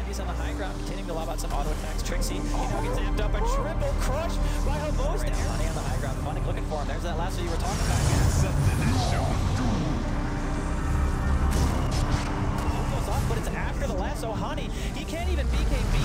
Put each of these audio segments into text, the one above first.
He's on the high ground, continuing to lob out some auto attacks. Trixie, he now gets amped up. A triple crush by Homos down. Honey on the high ground. Funny looking for him. There's that last one you were talking about. He goes off, but it's after the lasso. Honey, he can't even BKB.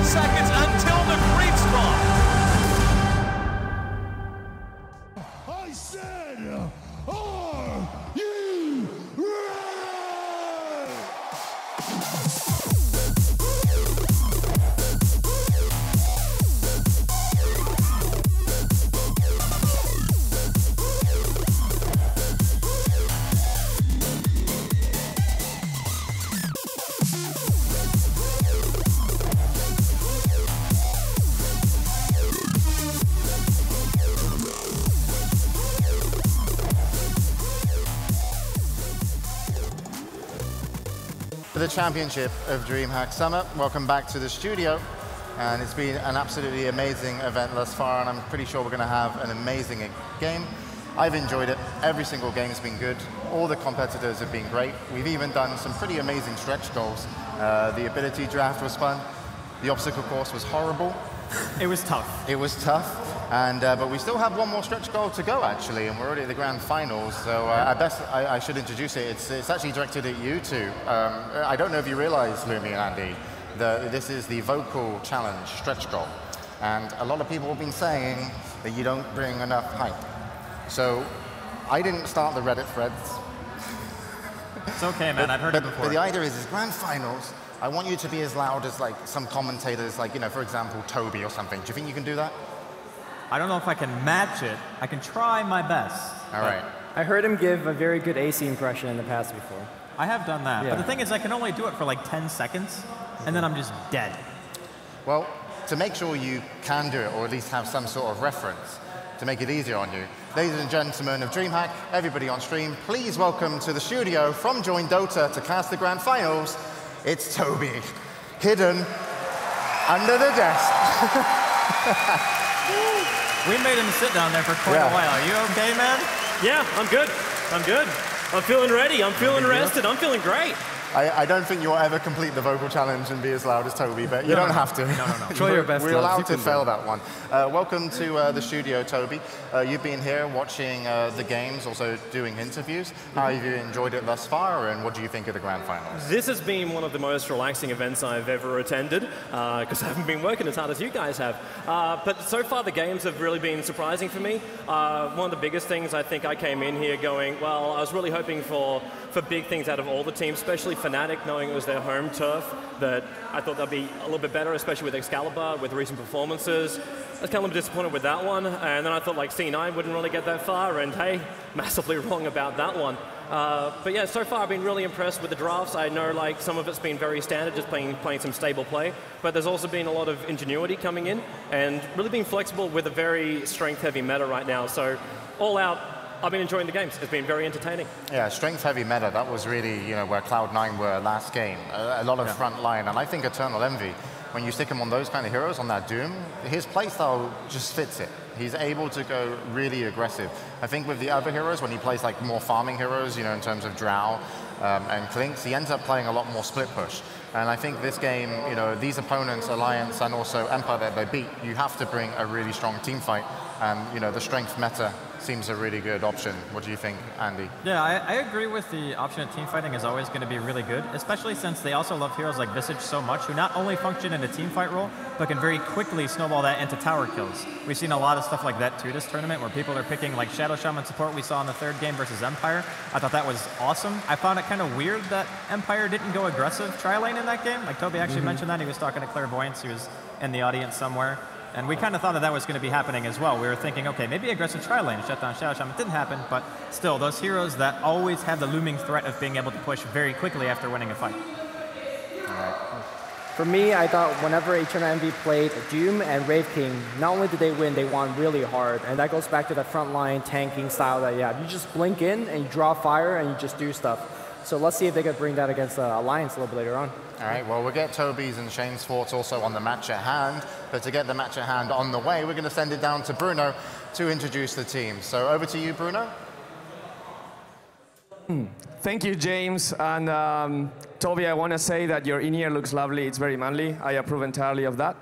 Seconds until the green spot. I said, are you ready? For the championship of DreamHack Summer, welcome back to the studio. And it's been an absolutely amazing event thus far, and I'm pretty sure we're going to have an amazing game. I've enjoyed it. Every single game has been good. All the competitors have been great. We've even done some pretty amazing stretch goals. The ability draft was fun. The obstacle course was horrible. It was tough. It was tough. And, but we still have one more stretch goal to go, actually, and we're already at the grand finals. So I should introduce it. It's actually directed at you two. I don't know if you realize, Lumi and Andy, that this is the vocal challenge stretch goal. And a lot of people have been saying that you don't bring enough hype. So I didn't start the Reddit threads. It's okay, man. I've heard it before. But the idea is grand finals. I want you to be as loud as like some commentators, like, you know, for example, Toby or something. Do you think you can do that? I don't know if I can match it. I can try my best. All right. I heard him give a very good AC impression in the past before. I have done that. Yeah. But the thing is, I can only do it for like 10 seconds, and then I'm just dead. Well, to make sure you can do it, or at least have some sort of reference, to make it easier on you, ladies and gentlemen of DreamHack, everybody on stream, please welcome to the studio from Join Dota to cast the grand finals, it's Toby, hidden under the desk. We made him sit down there for quite a while. Are you okay, man? Yeah, I'm good. I'm good. I'm feeling ready. I'm feeling rested. I'm feeling great. I don't think you'll ever complete the vocal challenge and be as loud as Toby, but you don't have to. No. Try your best. We're allowed to fail that one. Welcome to the studio, Toby. You've been here watching the games, also doing interviews. How have you enjoyed it thus far, and what do you think of the grand finals? This has been one of the most relaxing events I've ever attended, because I haven't been working as hard as you guys have. But so far, the games have really been surprising for me. One of the biggest things, I think I came in here going, well, I was really hoping for big things out of all the teams, especially Fnatic, knowing it was their home turf, that I thought that'd be a little bit better, especially with Excalibur, with recent performances. I was kind of disappointed with that one, and then I thought like C9 wouldn't really get that far, and hey, massively wrong about that one. But yeah, so far I've been really impressed with the drafts. I know like some of it's been very standard, just playing some stable play, but there's also been a lot of ingenuity coming in, and really being flexible with a very strength-heavy meta right now. So all out, I've been enjoying the games. It's been very entertaining. Yeah, strength-heavy meta, that was really where Cloud9 were last game. A lot of front line, and I think Eternal Envy, when you stick him on those kind of heroes, on that Doom, his playstyle just fits it. He's able to go really aggressive. I think with the other heroes, when he plays like more farming heroes, in terms of Drow and Clinks, he ends up playing a lot more split push. And I think this game, these opponents, Alliance and also Empire that they beat, you have to bring a really strong team fight. And the strength meta seems a really good option. What do you think, Andy? Yeah, I agree with the option of team fighting is always going to be really good, especially since they also love heroes like Visage so much, who not only function in a team fight role, but can very quickly snowball that into tower kills. We've seen a lot of stuff like that too this tournament, where people are picking like Shadow Shaman support we saw in the third game versus Empire. I thought that was awesome. I found it kind of weird that Empire didn't go aggressive tri-lane in that game. Like Toby actually mentioned that. He was talking to Clairvoyance. He was in the audience somewhere. And we kind of thought that was going to be happening as well. We were thinking, okay, maybe aggressive tri-lane, shut down Shadow Shaman. It didn't happen, but still, those heroes that always have the looming threat of being able to push very quickly after winning a fight. For me, I thought whenever Eternal Envy played Doom and Wraith King, not only did they win, they won really hard. And that goes back to that frontline tanking style that, you just blink in and you draw fire and you just do stuff. So let's see if they can bring that against Alliance a little bit later on. All right, well, we'll get Toby's and Shane's thoughts also on the match at hand. But to get the match at hand on the way, we're going to send it down to Bruno to introduce the team. So over to you, Bruno. Thank you, James. And Toby, I want to say that your in-ear looks lovely. It's very manly. I approve entirely of that.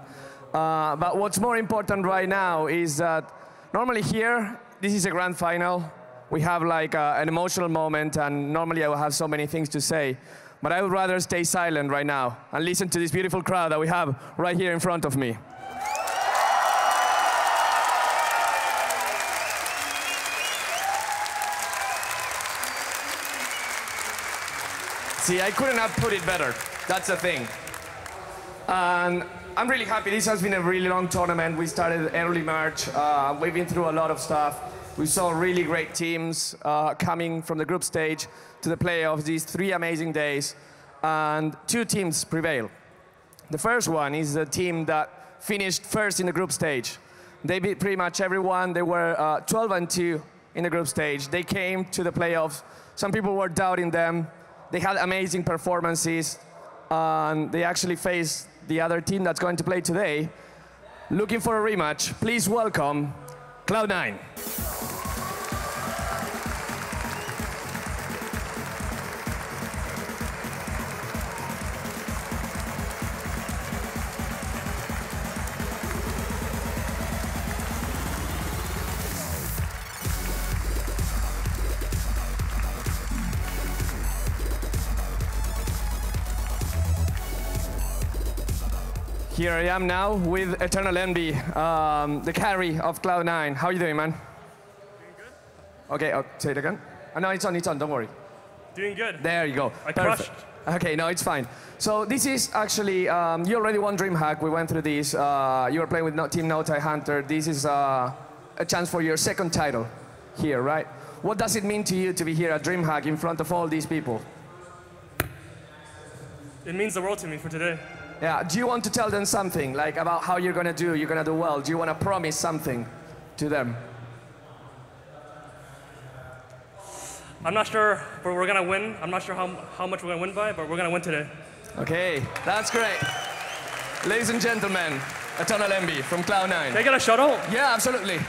But what's more important right now is that normally here, this is a grand final. We have like an emotional moment, and normally I will have so many things to say. But I would rather stay silent right now and listen to this beautiful crowd that we have right here in front of me. See, I couldn't have put it better. That's the thing. And I'm really happy. This has been a really long tournament. We started early March. We've been through a lot of stuff. We saw really great teams coming from the group stage to the playoffs, these 3 amazing days, and 2 teams prevail. The first one is the team that finished first in the group stage. They beat pretty much everyone. They were 12-2 in the group stage. They came to the playoffs. Some people were doubting them. They had amazing performances, and they actually faced the other team that's going to play today. Looking for a rematch, please welcome Cloud9. Here I am now with Eternal Envy, the carry of Cloud9. How are you doing, man? Doing good. Okay, I'll say it again. Oh, no, it's on, don't worry. Doing good. There you go. I Perfect. crushed. Okay, no, it's fine. So this is actually, you already won DreamHack. We went through this. You were playing with Team No-Tie Hunter. This is a chance for your second title here, right? What does it mean to you to be here at DreamHack in front of all these people? It means the world to me for today. Yeah, do you want to tell them something, like about how you're gonna do well? Do you want to promise something to them? I'm not sure, but we're gonna win. I'm not sure how much we're gonna win by, but we're gonna win today. Okay, that's great. Ladies and gentlemen, Eternal Envy from Cloud9. Can I get a shout out? Yeah, absolutely.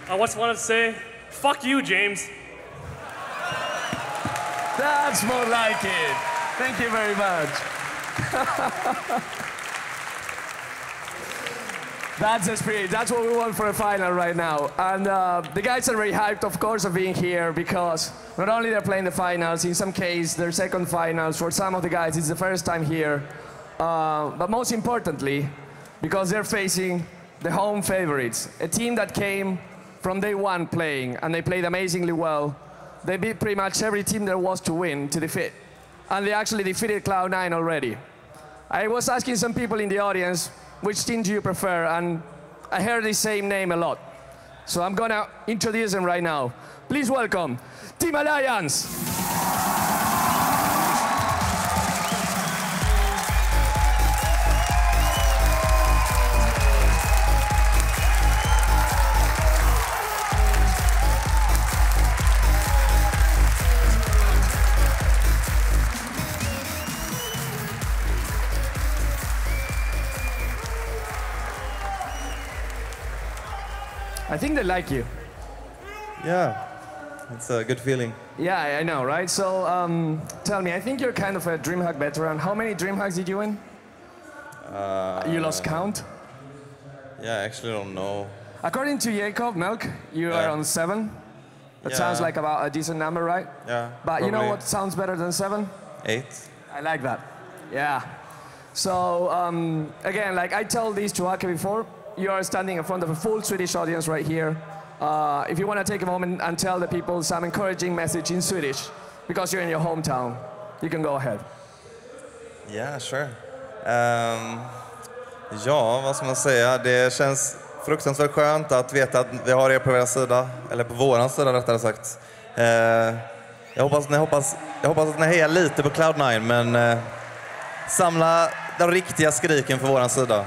I just wanted to say, fuck you, James. That's more like it. Thank you very much. That's the spirit. That's what we want for a final right now. And the guys are very hyped, of course, of being here because not only they're playing the finals, in some case, their second finals. For some of the guys, it's the first time here. But most importantly, because they're facing the home favorites, a team that came from day one playing, and they played amazingly well. They beat pretty much every team there was to win, to defeat. And they actually defeated Cloud9 already. I was asking some people in the audience, which team do you prefer? And I heard the same name a lot. So I'm gonna introduce them right now. Please welcome Team Alliance. I think they like you. Yeah, it's a good feeling. Yeah, I know, right? So tell me, I think you're kind of a DreamHack veteran. How many DreamHacks did you win? You lost count? Yeah, I actually don't know. According to Jacob Milk, you are on 7. That sounds like about a decent number, right? Yeah. But probably. you know what sounds better than 7? 8. I like that. Yeah. So again, like I told these to Ake before, you are standing in front of a full Swedish audience right here. If you want to take a moment and tell the people some encouraging message in Swedish, because you're in your hometown, you can go ahead. Yeah, sure. Ja, vad ska man säga? Det känns fruktansvärt skönt att veta att vi har er på er sida, eller på våran sida rättare sagt. Jag hoppas att ni hejar lite på Cloud9, men samla den riktiga skriken för våran sida.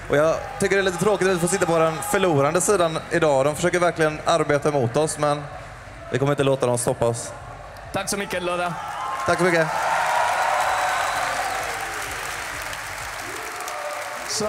Och jag tycker det är lite tråkigt att vi får sitta på den förlorande sidan idag. De försöker verkligen arbeta emot oss, men vi kommer inte låta dem stoppa oss. Tack så mycket, Ludda. Tack så mycket. So,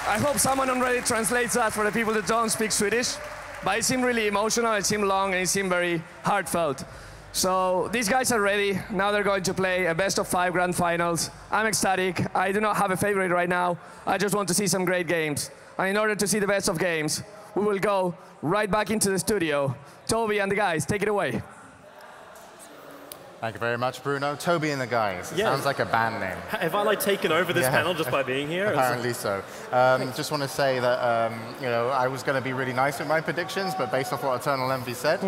I hope someone already translates that for the people that don't speak Swedish. But it seemed really emotional, it seemed long, and it seemed very heartfelt. So these guys are ready. Now they're going to play a best of 5 grand finals. I'm ecstatic. I do not have a favorite right now. I just want to see some great games. And in order to see the best of games, we will go right back into the studio. Toby and the guys, take it away. Thank you very much, Bruno. Toby and the guys. It sounds like a band name. Have I like taken over this panel just by being here? Apparently so. Just want to say that you know, I was going to be really nice with my predictions, but based off what Eternal Envy said,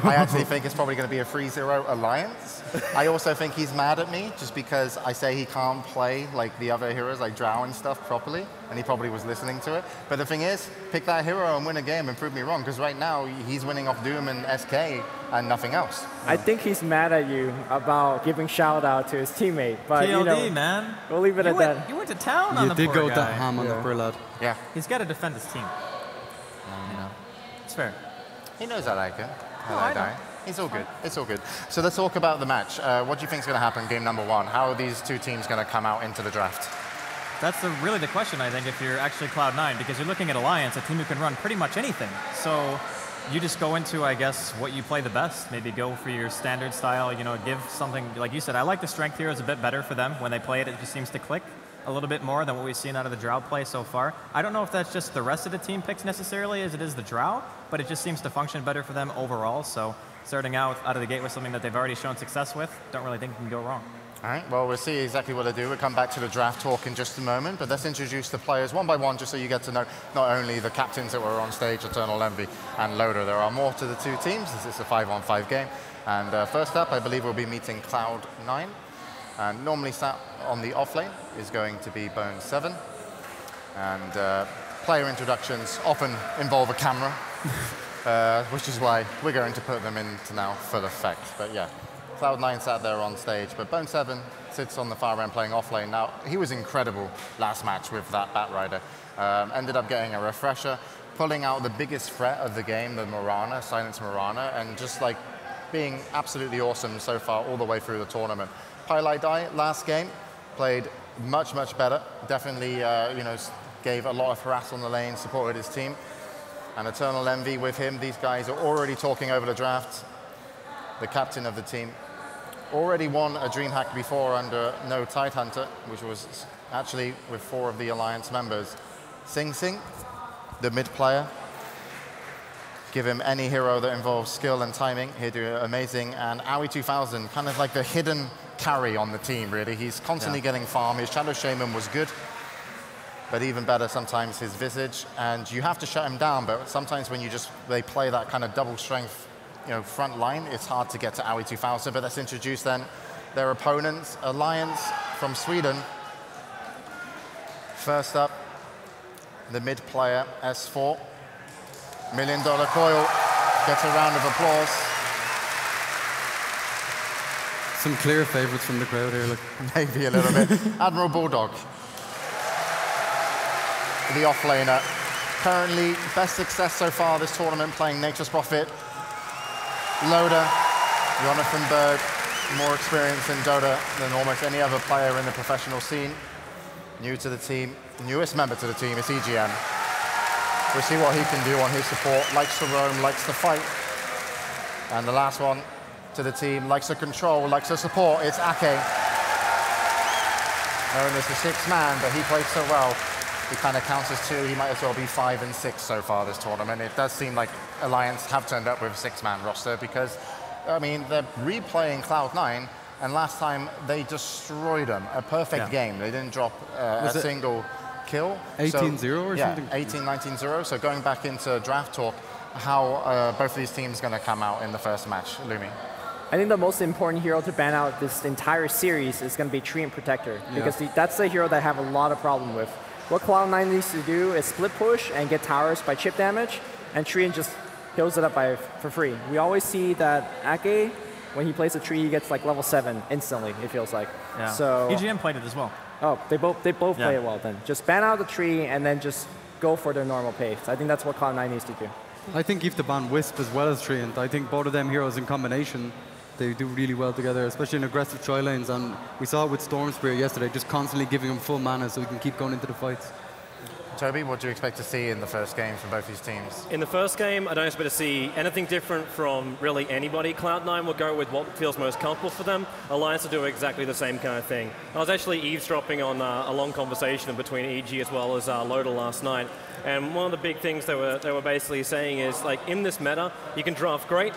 I actually think it's probably going to be a 3-0 alliance. I also think he's mad at me just because I say he can't play like the other heroes, like Drow and stuff, properly, and he probably was listening to it. But the thing is, pick that hero and win a game and prove me wrong, because right now he's winning off Doom and SK and nothing else. I think he's mad at you about giving shout out to his teammate, but TLD, you know, man. we'll leave it at that. You went to town on the You did poor go guy. ham on the poor lad. Yeah. He's got to defend his team. You know, it's fair. He knows I like him. I know. It's all good. It's all good. So let's talk about the match. What do you think is going to happen game number 1? How are these two teams going to come out into the draft? That's really the question, I think, if you're actually Cloud9, because you're looking at Alliance, a team who can run pretty much anything. So you just go into, I guess, what you play the best. Maybe go for your standard style, you know, give something, like you said, I like the strength heroes a bit better for them. When they play it, it just seems to click a little bit more than what we've seen out of the Drow play so far. I don't know if that's just the rest of the team picks necessarily as it is the Drow, but it just seems to function better for them overall. So starting out of the gate with something that they've already shown success with, don't really think it can go wrong. All right, well, we'll see exactly what they do. We'll come back to the draft talk in just a moment, but let's introduce the players one by one just so you get to know not only the captains that were on stage, Eternal Envy and Loader. There are more to the two teams. This is a 5-on-5 game. And first up, I believe we'll be meeting Cloud9. And normally sat on the off lane is going to be Bone7. And player introductions often involve a camera, which is why we're going to put them into now full effect. But yeah. Cloud9 sat there on stage, but Bone7 sits on the far end playing off lane. Now, he was incredible last match with that Batrider. Ended up getting a refresher, pulling out the biggest threat of the game, the Morana, Silence Morana, and just like being absolutely awesome so far all the way through the tournament. Highlight Die, last game, played much, much better. Definitely, you know, gave a lot of harass on the lane, supported his team. And Eternal Envy with him, these guys are already talking over the draft. The captain of the team already won a DreamHack before under No Tidehunter, which was actually with 4 of the Alliance members. Sing Sing, the mid player. Give him any hero that involves skill and timing, he'd do amazing. And Aoi 2000, kind of like the hidden carry on the team, really. He's constantly getting farm. His Shadow Shaman was good, but even better sometimes his Visage. And you have to shut him down, but sometimes when they play that kind of double strength, you know, front line, it's hard to get to Aoi 2000, but let's introduce then their opponents. Alliance from Sweden. First up, the mid player, S4. $1 Million Coil gets a round of applause. Some clear favorites from the crowd here, look. Maybe a little bit. Admiral Bulldog, the offlaner. Currently, best success so far this tournament, playing Nature's Prophet. Loader, Jonathan Berg, more experience in Dota than almost any other player in the professional scene. New to the team, newest member to the team is EGM. We'll see what he can do on his support. Likes to roam, likes to fight. And the last one to the team, likes to control, likes to support. It's Ake. Known as the sixth man, but he plays so well. He kind of counts as two. He might as well be 5 and 6 so far this tournament. It does seem like Alliance have turned up with a six-man roster because, I mean, they're replaying Cloud9, and last time they destroyed them. A perfect game. They didn't drop a single kill. 18-0 or something? Yeah, 18-19-0. So going back into draft talk, how both of these teams going to come out in the first match, Lumi? I think the most important hero to ban out this entire series is going to be Tree and Protector, because that's the hero that I have a lot of problem with. What Cloud9 needs to do is split push and get towers by chip damage, and Tree just heals it up for free. We always see that Ake, when he plays a Tree, he gets like level 7 instantly, it feels like. Yeah. So EGM played it as well. Oh, they both play it well then. Just ban out the Tree and then just go for their normal pace. I think that's what Cloud9 needs to do. I think if the ban Wisp as well as Tree, and I think both of them heroes in combination, they do really well together, especially in aggressive tri lanes. And we saw it with Storm Spear yesterday, just constantly giving him full mana so he can keep going into the fights. Toby, what do you expect to see in the first game from both these teams? In the first game, I don't expect to see anything different from really anybody. Cloud9 will go with what feels most comfortable for them. Alliance will do exactly the same kind of thing. I was actually eavesdropping on a long conversation between EG as well as Loda last night. And one of the big things they were basically saying is, like, in this meta, you can draft great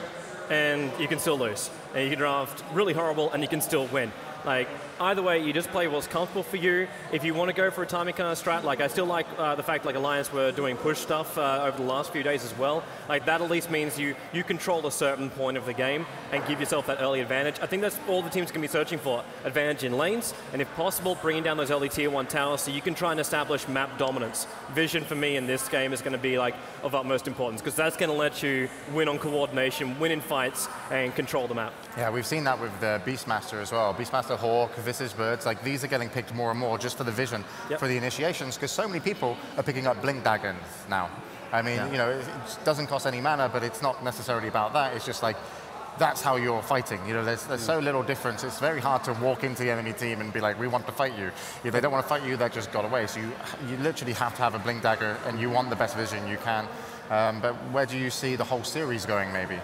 and you can still lose. And you can draft really horrible and you can still win. Like, either way, you just play what's comfortable for you. If you want to go for a timing kind of strat, like I still like the fact like Alliance were doing push stuff over the last few days as well. Like that at least means you control a certain point of the game and give yourself that early advantage. I think that's all the teams can be searching for. Advantage in lanes, and if possible, bringing down those early tier 1 towers so you can try and establish map dominance. Vision for me in this game is going to be like of utmost importance because that's going to let you win on coordination, win in fights, and control the map. Yeah, we've seen that with the Beastmaster as well. Beastmaster, Hawk, Visage Birds, like these are getting picked more and more just for the vision, for the initiations, because so many people are picking up Blink Daggers now. I mean, you know, it doesn't cost any mana, but it's not necessarily about that. It's just like, that's how you're fighting. You know, there's so little difference. It's very hard to walk into the enemy team and be like, we want to fight you. If they don't want to fight you, they just got away. So you literally have to have a Blink Dagger, and you want the best vision you can. But where do you see the whole series going, maybe?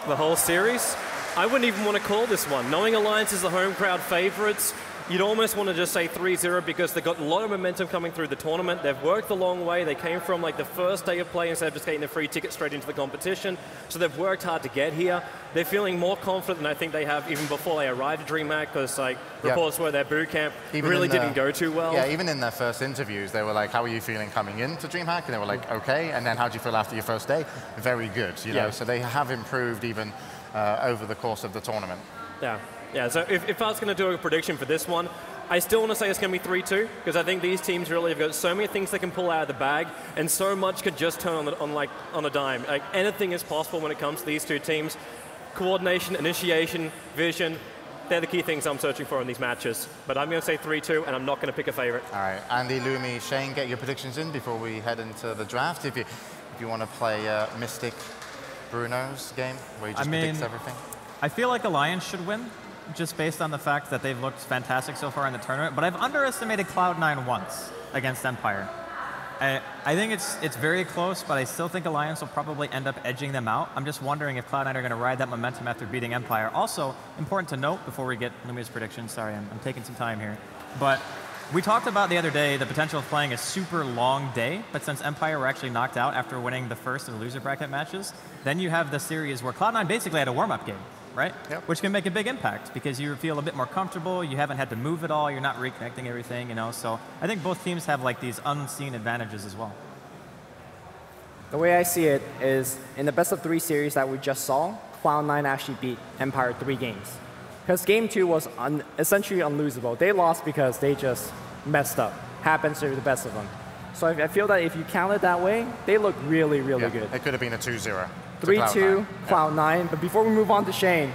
The whole series? I wouldn't even want to call this one. Knowing Alliance is the home crowd favorites, you'd almost want to just say 3-0 because they've got a lot of momentum coming through the tournament. They've worked a long way. They came from like the first day of play instead of just getting the free ticket straight into the competition. So they've worked hard to get here. They're feeling more confident than I think they have even before they arrived at DreamHack, because like reports were their boot camp really didn't go too well. Yeah, even in their first interviews, they were like, how are you feeling coming into DreamHack? And they were like, okay. And then how do you feel after your first day? Very good, you know. So they have improved even over the course of the tournament. Yeah, so if I was going to do a prediction for this one, I still want to say it's going to be 3-2, because I think these teams really have got so many things they can pull out of the bag, and so much could just turn on a dime. Like, anything is possible when it comes to these two teams. Coordination, initiation, vision, they're the key things I'm searching for in these matches. But I'm going to say 3-2, and I'm not going to pick a favorite. All right, Andy, Lumi, Shane, get your predictions in before we head into the draft. If you want to play Mystic Bruno's game, where he just predicts everything. I feel like Alliance should win, just based on the fact that they've looked fantastic so far in the tournament, but I've underestimated Cloud9 once against Empire. I think it's very close, but I still think Alliance will probably end up edging them out. I'm just wondering if Cloud9 are going to ride that momentum after beating Empire. Also, important to note before we get Lumi's predictions, sorry, I'm taking some time here, but we talked about the other day the potential of playing a super long day, but since Empire were actually knocked out after winning the first of the loser bracket matches, then you have the series where Cloud9 basically had a warm-up game, right? Which can make a big impact because you feel a bit more comfortable, you haven't had to move at all, you're not reconnecting everything, you know, so I think both teams have like these unseen advantages as well. The way I see it is, in the best of 3 series that we just saw, Cloud9 actually beat Empire 3 games. Because game 2 was essentially unlosable. They lost because they just messed up. Happens to the best of them. So I feel that if you count it that way, they look really, really good. It could have been a 2-0. 3-2, Cloud9. But before we move on to Shane,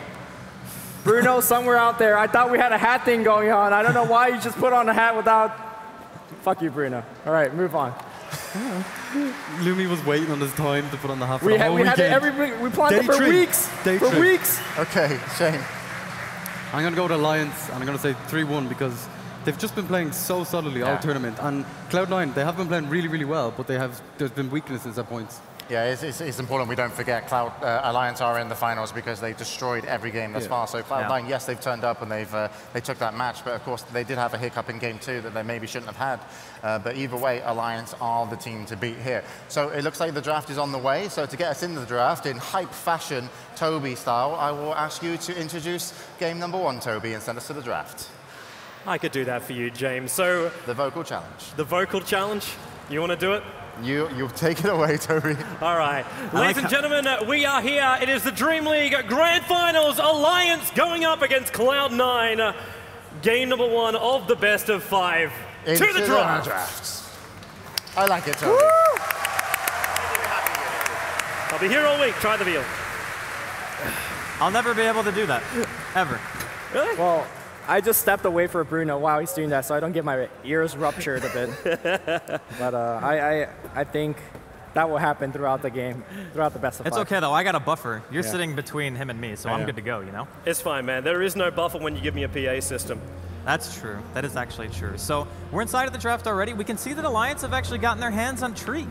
Bruno somewhere out there, I thought we had a hat thing going on. I don't know why you just put on a hat without... Fuck you, Bruno. All right, move on. Lumi was waiting on his time to put on the hat for we the whole weekend. We planned it for weeks. For weeks. Okay, Shane. I'm going to go to Alliance, and I'm going to say 3-1 because they've just been playing so solidly all tournament. And Cloud9, they have been playing really, really well, but there's been weaknesses at points. Yeah, it's important we don't forget Alliance are in the finals because they destroyed every game thus far. So Cloud9, yes, they've turned up and they took that match, but of course they did have a hiccup in game 2 that they maybe shouldn't have had. But either way, Alliance are the team to beat here. So it looks like the draft is on the way. So to get us into the draft in hype fashion, Toby style, I will ask you to introduce game number 1, Toby, and send us to the draft. I could do that for you, James. So the vocal challenge. The vocal challenge. You want to do it? You'll take it away, Toby. All right. Ladies and gentlemen, we are here. It is the DreamLeague Grand Finals. Alliance going up against Cloud9. Game number 1 of the best of 5. Into to the draft. I like it, Toby. I'll be here all week. Try the veal. I'll never be able to do that, ever. Really? Well, I just stepped away for Bruno while he's doing that, so I don't get my ears ruptured a bit. But I think that will happen throughout the game, throughout the best of 5. It's okay, though. I got a buffer. You're sitting between him and me, so I'm good to go, you know? It's fine, man. There is no buffer when you give me a PA system. That's true. That is actually true. So we're inside of the draft already. We can see that Alliance have actually gotten their hands on Tree.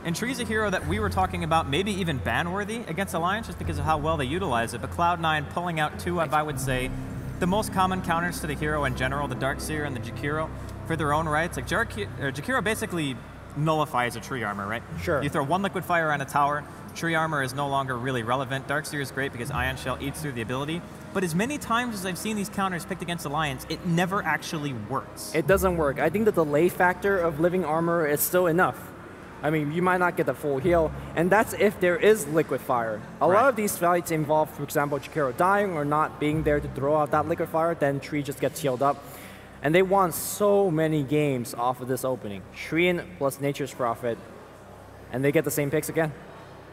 And Tree's a hero that we were talking about, maybe even ban-worthy against Alliance just because of how well they utilize it. But Cloud9 pulling out 2 of, I would say, the most common counters to the hero in general, the Darkseer and the Jakiro, for their own rights. Like Jakiro basically nullifies a tree armor, right? Sure. You throw 1 liquid fire on a tower, tree armor is no longer really relevant. Darkseer is great because Ion Shell eats through the ability. But as many times as I've seen these counters picked against Alliance, it never actually works. It doesn't work. I think the delay factor of living armor is still enough. I mean, you might not get the full heal, and that's if there is liquid fire. A lot of these fights involve, for example, Jakiro dying or not being there to throw out that liquid fire, then Tree just gets healed up. And they won so many games off of this opening. Treant plus Nature's Prophet, and they get the same picks again.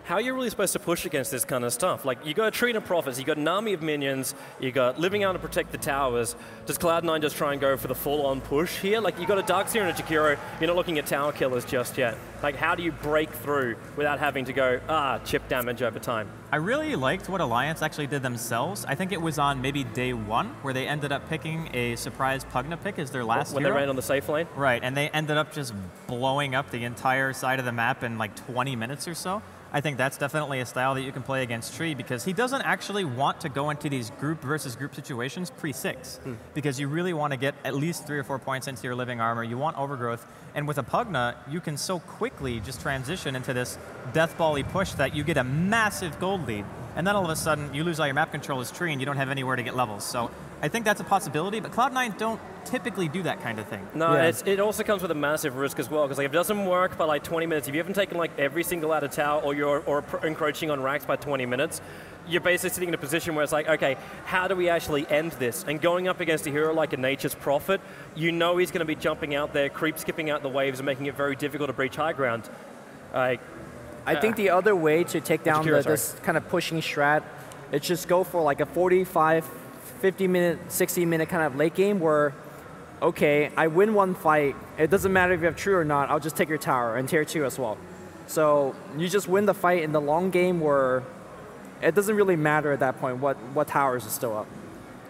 How are you really supposed to push against this kind of stuff? Like, you got Treant and Prophets, you got an army of minions, you got living out to protect the towers. Does Cloud9 just try and go for the full-on push here? Like, you got a Darkseer and a Jakiro, you're not looking at tower killers just yet. Like, how do you break through without having to go, chip damage over time? I really liked what Alliance actually did themselves. I think it was on maybe day 1 where they ended up picking a surprise Pugna pick as their last When hero. they ran on the safe lane? Right, and they ended up just blowing up the entire side of the map in like 20 minutes or so. I think that's definitely a style that you can play against Tree because he doesn't actually want to go into these group versus group situations pre-6 because you really want to get at least 3 or 4 points into your living armor. You want overgrowth. And with a Pugna, you can so quickly just transition into this deathball-y push that you get a massive gold lead. And then all of a sudden, you lose all your map control as Tree and you don't have anywhere to get levels. So I think that's a possibility, but Cloud9 don't typically do that kind of thing. No, it also comes with a massive risk as well, because like, if it doesn't work by like 20 minutes, if you haven't taken like every single out of tower or you're encroaching on racks by 20 minutes, you're basically sitting in a position where it's like, okay, how do we actually end this? And going up against a hero like a Nature's Prophet, you know he's going to be jumping out there, creep skipping out the waves and making it very difficult to breach high ground. I think the other way to take down this kind of pushing strat, it's just go for like a 45, 50-minute, 60-minute kind of late game where, okay, I win 1 fight. It doesn't matter if you have True or not. I'll just take your tower and tier 2 as well. So you just win the fight in the long game where it doesn't really matter at that point what towers is still up.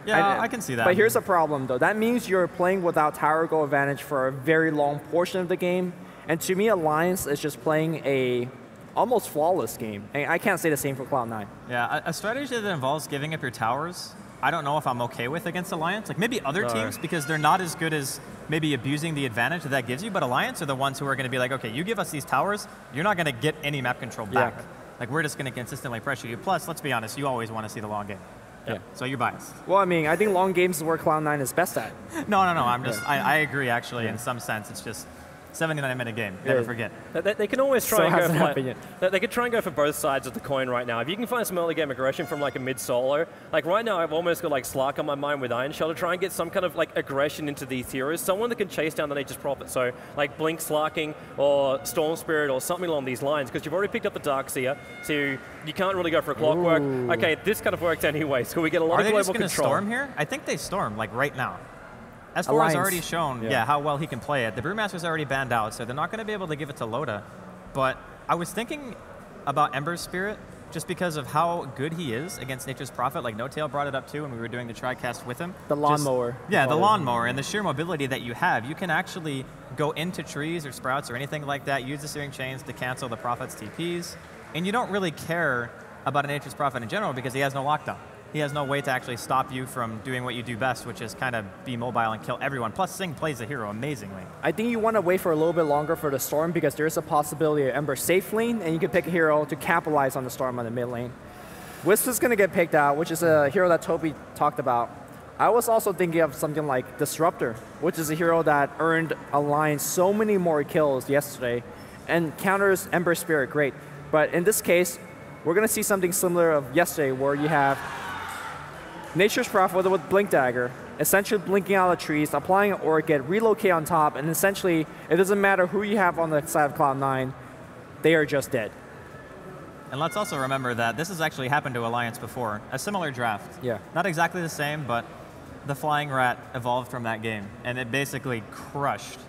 Yeah, I can see that. But here's the problem, though. That means you're playing without tower go advantage for a very long portion of the game. And to me, Alliance is just playing a almost flawless game. And I can't say the same for Cloud9. Yeah, a strategy that involves giving up your towers, I don't know if I'm okay with against Alliance. Like maybe other teams, because they're not as good as maybe abusing the advantage that gives you, but Alliance are the ones who are going to be like, okay, you give us these towers, you're not going to get any map control back. Yeah. Like we're just going to consistently pressure you. Plus, let's be honest, you always want to see the long game. Yeah. So you're biased. Well, I mean, I think long games is where Cloud9 is best at. No, I'm just, I agree actually in some sense. It's just 79-minute game. Never forget. They can always try and go for they could try and go for both sides of the coin right now. If you can find some early game aggression from like a mid solo, like right now I've almost got like Slark on my mind with Ion Shell to try and get some kind of like aggression into these heroes. Someone that can chase down the Nature's Prophet. So like Blink Slarking or Storm Spirit or something along these lines, because you've already picked up the Darkseer, so you can't really go for a Clockwork. Ooh. Okay, this kind of works anyway, so we get a lot of global control. Are they just going to storm here? I think they storm like right now. S4 has already shown how well he can play it. The Brewmaster's already banned out, so they're not going to be able to give it to Loda. But I was thinking about Ember's Spirit just because of how good he is against Nature's Prophet. Like No-Tail brought it up too when we were doing the TriCast with him. The lawnmower. Yeah, the lawnmower and the sheer mobility that you have. You can actually go into trees or sprouts or anything like that, use the Searing Chains to cancel the Prophet's TPs, and you don't really care about a Nature's Prophet in general because he has no lockdown. He has no way to actually stop you from doing what you do best, which is kind of be mobile and kill everyone. Plus, Sing plays the hero amazingly. I think you want to wait for a little bit longer for the Storm because there is a possibility of Ember safe lane, and you can pick a hero to capitalize on the Storm on the mid lane. Wisp is going to get picked out, which is a hero that Toby talked about. I was also thinking of something like Disruptor, which is a hero that earned Alliance so many more kills yesterday and counters Ember Spirit great. But in this case, we're going to see something similar of yesterday where you have Nature's Prophet with Blink Dagger, essentially blinking out of the trees, applying an Orchid, relocate on top, and essentially, it doesn't matter who you have on the side of Cloud9, they are just dead. And let's also remember that this has actually happened to Alliance before, a similar draft. Yeah. Not exactly the same, but the Flying Rat evolved from that game, and it basically crushed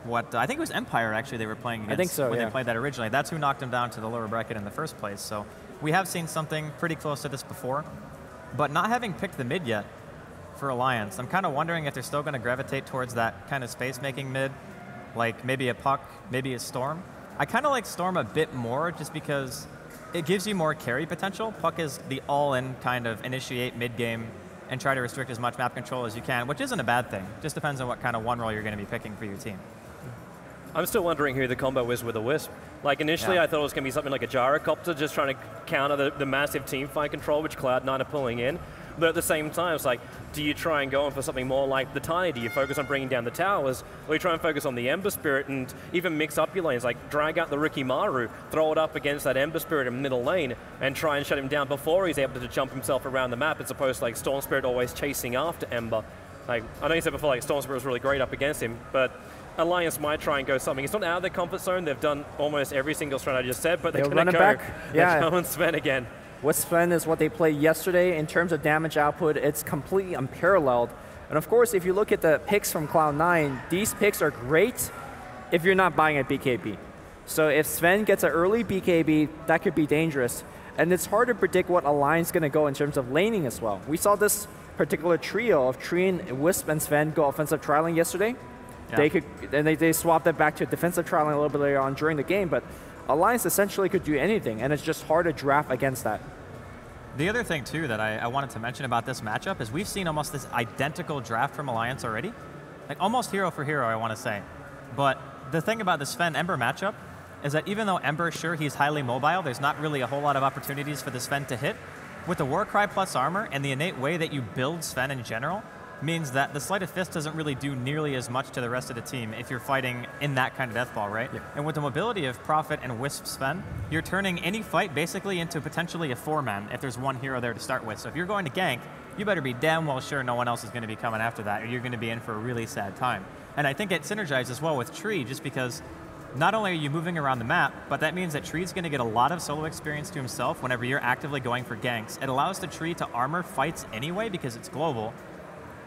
what, I think it was Empire actually they were playing against. I think so, when yeah. they played that originally. That's who knocked him down to the lower bracket in the first place. So we have seen something pretty close to this before. But not having picked the mid yet for Alliance, I'm kind of wondering if they're still going to gravitate towards that kind of space-making mid, like maybe a Puck, maybe a Storm. I kind of like Storm a bit more just because it gives you more carry potential. Puck is the all-in kind of initiate mid-game and try to restrict as much map control as you can, which isn't a bad thing. Just depends on what kind of one role you're going to be picking for your team. I'm still wondering who the combo is with a Wisp. Like initially I thought it was going to be something like a Gyrocopter just trying to counter the massive team fight control which Cloud9 are pulling in. But at the same time, it's like, do you try and go on for something more like the Tiny? Do you focus on bringing down the towers? Or you try and focus on the Ember Spirit and even mix up your lanes, like drag out the Rikimaru, throw it up against that Ember Spirit in middle lane and try and shut him down before he's able to jump himself around the map as opposed to like Storm Spirit always chasing after Ember. Like, I know you said before like Storm Spirit was really great up against him, but Alliance might try and go something. It's not out of their comfort zone. They've done almost every single strat I just said, but they're going to go. Back. Yeah. They're going Sven again. What Sven is what they played yesterday in terms of damage output. It's completely unparalleled. And of course, if you look at the picks from Cloud9, these picks are great if you're not buying at BKB. So if Sven gets an early BKB, that could be dangerous. And it's hard to predict what Alliance is going to go in terms of laning as well. We saw this particular trio of Trien, Wisp, and Sven go offensive trialing yesterday. Yeah. They swapped it back to defensive trialing a little bit later on during the game, but Alliance essentially could do anything, and it's just hard to draft against that. The other thing, too, that I wanted to mention about this matchup is we've seen almost this identical draft from Alliance already. Like, almost hero for hero, I want to say. But the thing about the Sven-Ember matchup is that even though Ember, sure, he's highly mobile, there's not really a whole lot of opportunities for the Sven to hit. With the Warcry plus armor and the innate way that you build Sven in general, means that the Sleight of Fist doesn't really do nearly as much to the rest of the team if you're fighting in that kind of death ball, right? Yeah. And with the mobility of Prophet and Wisp Sven, you're turning any fight basically into potentially a 4-man if there's one hero there to start with. So if you're going to gank, you better be damn well sure no one else is going to be coming after that, or you're going to be in for a really sad time. And I think it synergizes well with Tree, just because not only are you moving around the map, but that means that Tree's going to get a lot of solo experience to himself whenever you're actively going for ganks. It allows the Tree to armor fights anyway because it's global.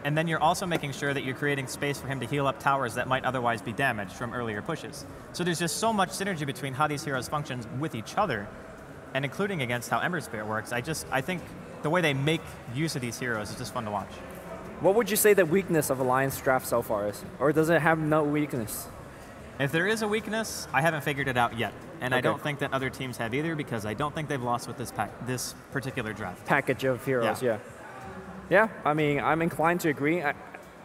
And then you're also making sure that you're creating space for him to heal up towers that might otherwise be damaged from earlier pushes. So there's just so much synergy between how these heroes function with each other, and including against how Ember Spirit works. I think the way they make use of these heroes is just fun to watch. What would you say the weakness of Alliance draft so far is? Or does it have no weakness? If there is a weakness, I haven't figured it out yet. And I don't think that other teams have either, because I don't think they've lost with this particular draft. Package of heroes, yeah. Yeah, I mean, I'm inclined to agree.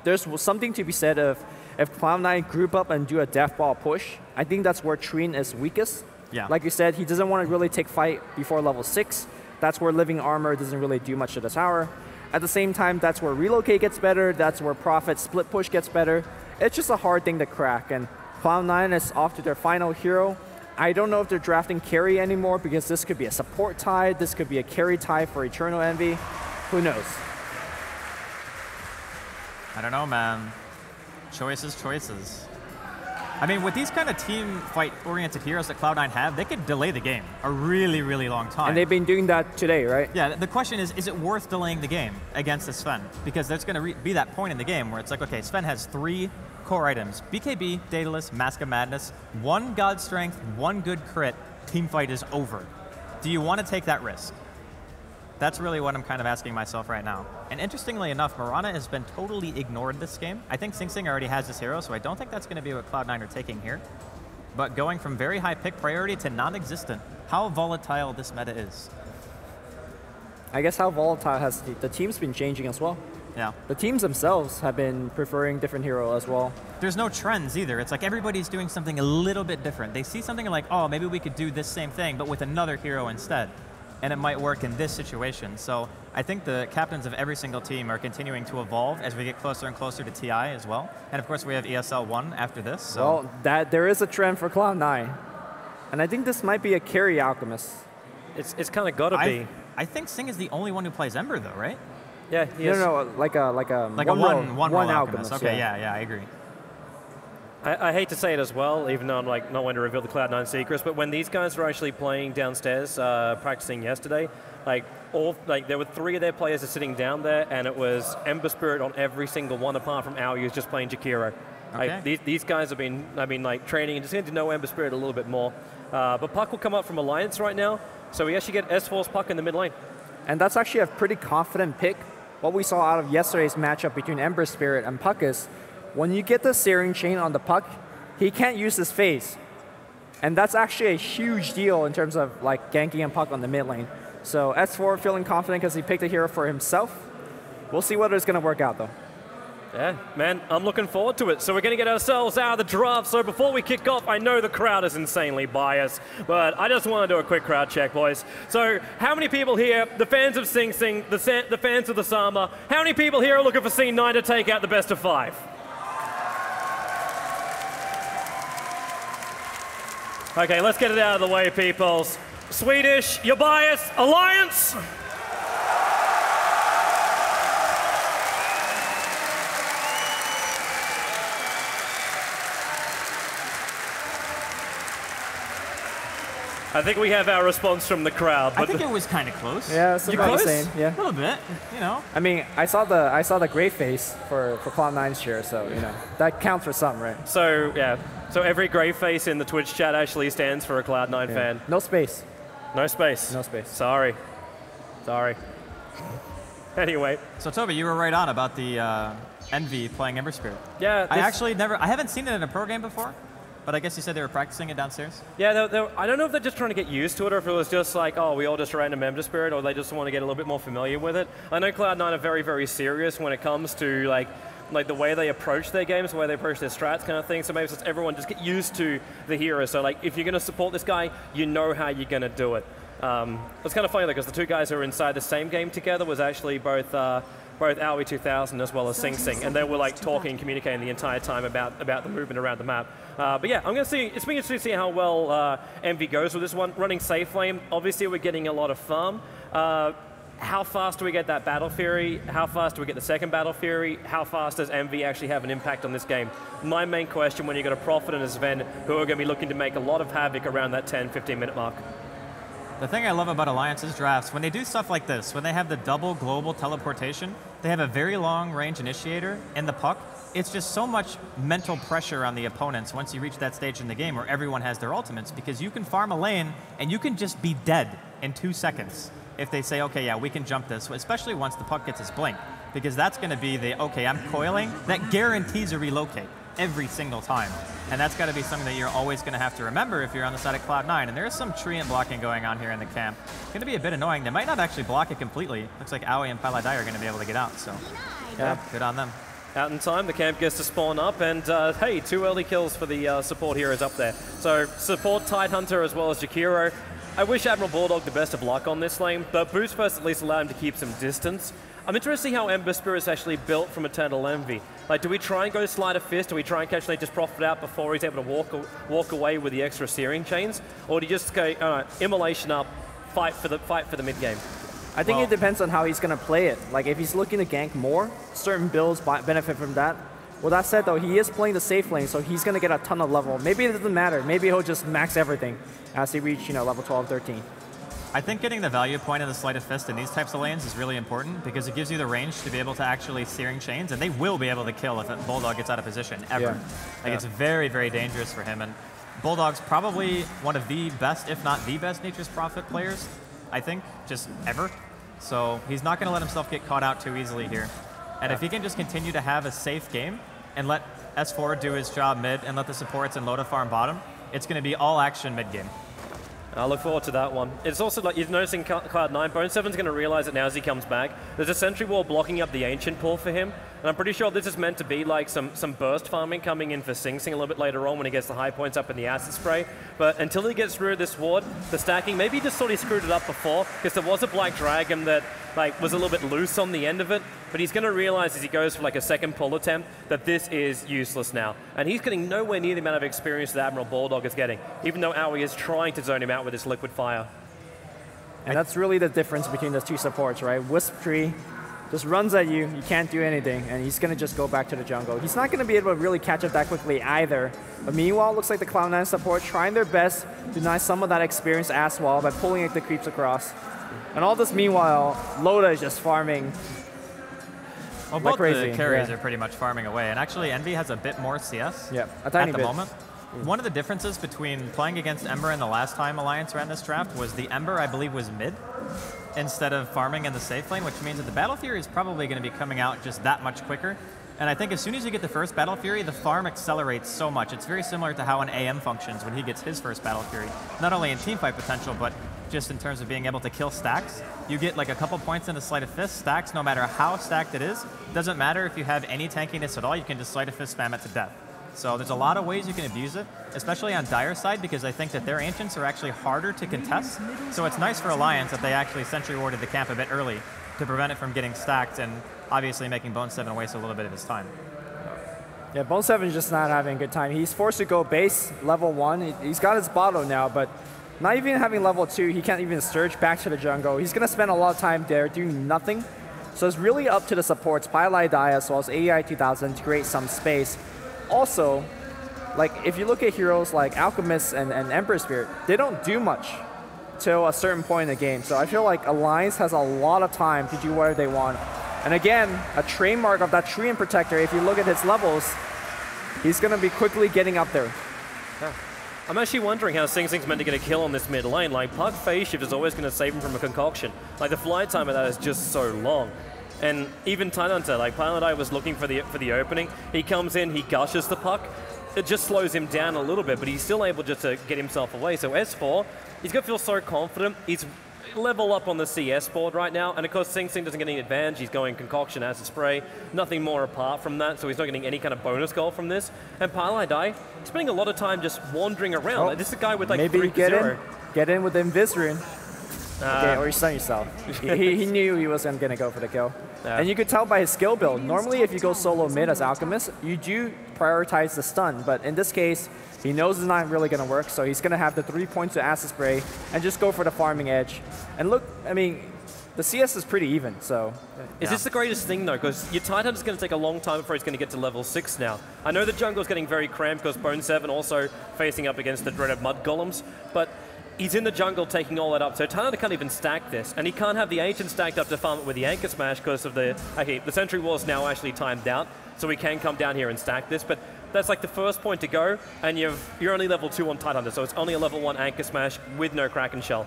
There's something to be said of if Cloud9 group up and do a death ball push, I think that's where Trien is weakest. Yeah. Like you said, he doesn't want to really take fight before level 6. That's where Living Armor doesn't really do much to the tower. At the same time, that's where Relocate gets better. That's where Prophet Split Push gets better. It's just a hard thing to crack. And Cloud9 is off to their final hero. I don't know if they're drafting carry anymore because this could be a support tie. This could be a carry tie for Eternal Envy. Who knows? I don't know, man. Choices. I mean, with these kind of team fight-oriented heroes that Cloud9 have, they could delay the game a really, really long time. And they've been doing that today, right? Yeah, the question is it worth delaying the game against the Sven? Because there's going to be that point in the game where it's like, okay, Sven has 3 core items. BKB, Daedalus, Mask of Madness, 1 God Strength, 1 good crit, team fight is over. do you want to take that risk? That's really what I'm kind of asking myself right now. And interestingly enough, Mirana has been totally ignored this game. I think Sing Sing already has this hero, so I don't think that's going to be what Cloud9 are taking here. But going from very high pick priority to non-existent, how volatile this meta is. I guess how volatile has the team's been changing as well. Yeah. The teams themselves have been preferring different hero as well. There's no trends either. It's like everybody's doing something a little bit different. They see something like, oh, maybe we could do this same thing, but with another hero instead. And it might work in this situation. So I think the captains of every single team are continuing to evolve as we get closer and closer to TI as well. And of course we have ESL 1 after this. So. Well, there is a trend for Cloud9. And I think this might be a carry Alchemist. It's kind of got to be. I think Sing is the only one who plays Ember though, right? Yeah, he is. No, like a one Alchemist. Okay, yeah, I agree. I hate to say it as well, even though I'm like not one to reveal the Cloud9 secrets, but when these guys were actually playing downstairs, practicing yesterday, there were 3 of their players are sitting down there, and it was Ember Spirit on every single one, apart from Aoi, who's just playing Jakiro. Okay. These guys have been, training and just getting to know Ember Spirit a little bit more. But Puck will come up from Alliance right now, so we actually get S4's Puck in the mid lane. And that's actually a pretty confident pick. What we saw out of yesterday's matchup between Ember Spirit and Puck is, when you get the Searing Chain on the Puck, he can't use his phase. And that's actually a huge deal in terms of like ganking and Puck on the mid lane. So S4 feeling confident because he picked a hero for himself. We'll see whether it's going to work out though. Yeah, man, I'm looking forward to it. So we're going to get ourselves out of the draft. So before we kick off, I know the crowd is insanely biased, but I just want to do a quick crowd check, boys. So how many people here, the fans of Sing Sing, the fans of the Sama, how many people here are looking for C9 to take out the best of 5? Okay, let's get it out of the way, peoples. Swedish, you're biased. Alliance? I think we have our response from the crowd. I think it was kind of close. Yeah, it's about the same. Yeah, a little bit. You know. I mean, I saw the gray face for Cloud9's share, so you know that counts for some, right? So yeah, so every gray face in the Twitch chat actually stands for a Cloud9 fan. No space. No space. No space. Sorry. Anyway. So Toby, you were right on about the Envy playing Ember Spirit. Yeah. I haven't seen it in a pro game before. But I guess you said they were practicing it downstairs? Yeah, I don't know if they're just trying to get used to it or if it was just like, oh, we all just random Ember Spirit, or they just want to get a little bit more familiar with it. I know Cloud9 are very, very serious when it comes to like the way they approach their games, the way they approach their strats kind of thing. So maybe it's just everyone just get used to the hero. So like if you're going to support this guy, you know how you're going to do it. It's kind of funny though, because the 2 guys who were inside the same game together was actually both Aoi 2000 as well as Sing Sing, and they were like talking and communicating the entire time about the movement around the map. But yeah, I'm going to see. It's been interesting to see how well Envy goes with this one. Running safe lane, obviously we're getting a lot of farm. How fast do we get that Battle Fury? How fast do we get the second Battle Fury? How fast does Envy actually have an impact on this game? My main question when you've got a Prophet and a Sven who are going to be looking to make a lot of havoc around that 10-15 minute mark. The thing I love about Alliance's drafts, when they do stuff like this, when they have the double global teleportation, they have a very long range initiator in the Puck. It's just so much mental pressure on the opponents once you reach that stage in the game where everyone has their ultimates, because you can farm a lane and you can just be dead in 2 seconds if they say, okay, yeah, we can jump this, especially once the Puck gets his blink, because that's going to be the, okay, I'm coiling, that guarantees a relocate every single time. And that's got to be something that you're always going to have to remember if you're on the side of Cloud9. And there is some treant blocking going on here in the camp. It's going to be a bit annoying. They might not actually block it completely. Looks like Aoi and Paladai are going to be able to get out, so yeah, good on them. Out in time, the camp gets to spawn up, and hey, 2 early kills for the support heroes up there. So support Tidehunter as well as Jakiro. I wish Admiral Bulldog the best of luck on this lane, but Boost Burst at least allowed him to keep some distance. I'm interested to see how Ember Spirit's actually built from Eternal Envy. Like, do we try and go Sleight of Fist? Do we try and catch just Prophet out before he's able to walk away with the extra Searing Chains? Or do you just go, Immolation up, fight for the mid game? I think it depends on how he's going to play it. Like, if he's looking to gank more, certain builds benefit from that. With that said, though, he is playing the safe lane, so he's going to get a ton of level. Maybe it doesn't matter. Maybe he'll just max everything as he reaches, level 12, 13. I think getting the value point of the Sleight of Fist in these types of lanes is really important because it gives you the range to be able to actually Searing Chains, and they will be able to kill if Bulldog gets out of position, ever. Yeah. Like, it's very, very dangerous for him. And Bulldog's probably one of the best, if not the best, Nature's Prophet players, I think, just ever. So he's not going to let himself get caught out too easily here. And if he can just continue to have a safe game and let S4 do his job mid and let the supports and Loda farm bottom, it's going to be all action mid game. I look forward to that one. It's also like you're noticing Cloud9, Bone7's going to realize it now as he comes back. There's a sentry wall blocking up the Ancient pool for him. And I'm pretty sure this is meant to be like some burst farming coming in for Sing Sing a little bit later on when he gets the high points up in the acid spray. But until he gets through this ward, the stacking, maybe he just thought he screwed it up before, because there was a Black Dragon that like was a little bit loose on the end of it. But he's going to realize as he goes for like a second pull attempt that this is useless now. And he's getting nowhere near the amount of experience that Admiral Bulldog is getting, even though Aoi is trying to zone him out with his liquid fire. And that's really the difference between those two supports, right? Wisp Tree just runs at you, you can't do anything, and he's going to just go back to the jungle. He's not going to be able to really catch up that quickly either. But meanwhile, it looks like the Cloud9 support trying their best to deny some of that experience as well by pulling the creeps across. And all this meanwhile, Loda is just farming. Well, like both crazy. the carries are pretty much farming away, and actually Envy has a bit more CS a tiny at the bit. moment. One of the differences between playing against Ember and the last time Alliance ran this draft was the Ember, I believe, was mid instead of farming in the safe lane, which means that the Battle Fury is probably going to be coming out just that much quicker. And I think as soon as you get the first Battle Fury, the farm accelerates so much. It's very similar to how an AM functions when he gets his first Battle Fury. Not only in teamfight potential, but just in terms of being able to kill stacks. You get like a couple points into Sleight of Fist. Stacks, no matter how stacked it is, doesn't matter if you have any tankiness at all, you can just Sleight of Fist spam it to death. So there's a lot of ways you can abuse it, especially on Dire side, because I think that their Ancients are actually harder to contest. So it's nice for Alliance that they actually sentry warded the camp a bit early to prevent it from getting stacked and obviously making Bone7 waste a little bit of his time. Yeah, Bone7 is just not having a good time. He's forced to go base level 1. He's got his bottle now, but not even having level 2, he can't even surge back to the jungle. He's going to spend a lot of time there doing nothing. So it's really up to the supports, Pylai Die as well as AI 2000 to create some space. Also, like if you look at heroes like Alchemist and Emperor Spirit, they don't do much till a certain point in the game. So I feel like Alliance has a lot of time to do whatever they want. And again, a trademark of that Treant Protector, if you look at his levels, he's going to be quickly getting up there. Yeah. I'm actually wondering how Sing Sing's meant to get a kill on this mid lane. Like, Puck Phase Shift is always going to save him from a concoction. Like, the flight time of that is just so long. And even Tidehunter, like, Pilot was looking for the opening. He comes in, he gushes the puck. It just slows him down a little bit, but he's still able just to get himself away. So S4, he's going to feel so confident. He's level up on the CS board right now, and of course Sing Sing doesn't get any advantage. He's going Concoction, Acid Spray, nothing more apart from that, so he's not getting any kind of bonus goal from this. And Pylai Die, spending a lot of time just wandering around. Oh, like, this is a guy with like maybe 3-0. Get in with the Invis-Rune. Okay, or you stun yourself. he knew he wasn't going to go for the kill. Yeah. And you could tell by his skill build. Normally if you go solo mid as Alchemist, you do prioritize the stun, but in this case, he knows it's not really going to work, so he's going to have the 3 points to Acid Spray and just go for the farming edge. And look, I mean, the CS is pretty even, so... Is this the greatest thing, though? Because your Titan is going to take a long time before he's going to get to level 6 now. I know the jungle's getting very cramped because Bone7 also facing up against the dreaded Mud Golems, but he's in the jungle taking all that up, so Titan can't even stack this, and he can't have the Ancient stacked up to farm it with the Anchor Smash because of the... Okay, the Sentry Wall's now actually timed out, so we can come down here and stack this, but that's like the first point to go, and you're only level 2 on Tidehunter, so it's only a level 1 Anchor Smash with no Kraken Shell.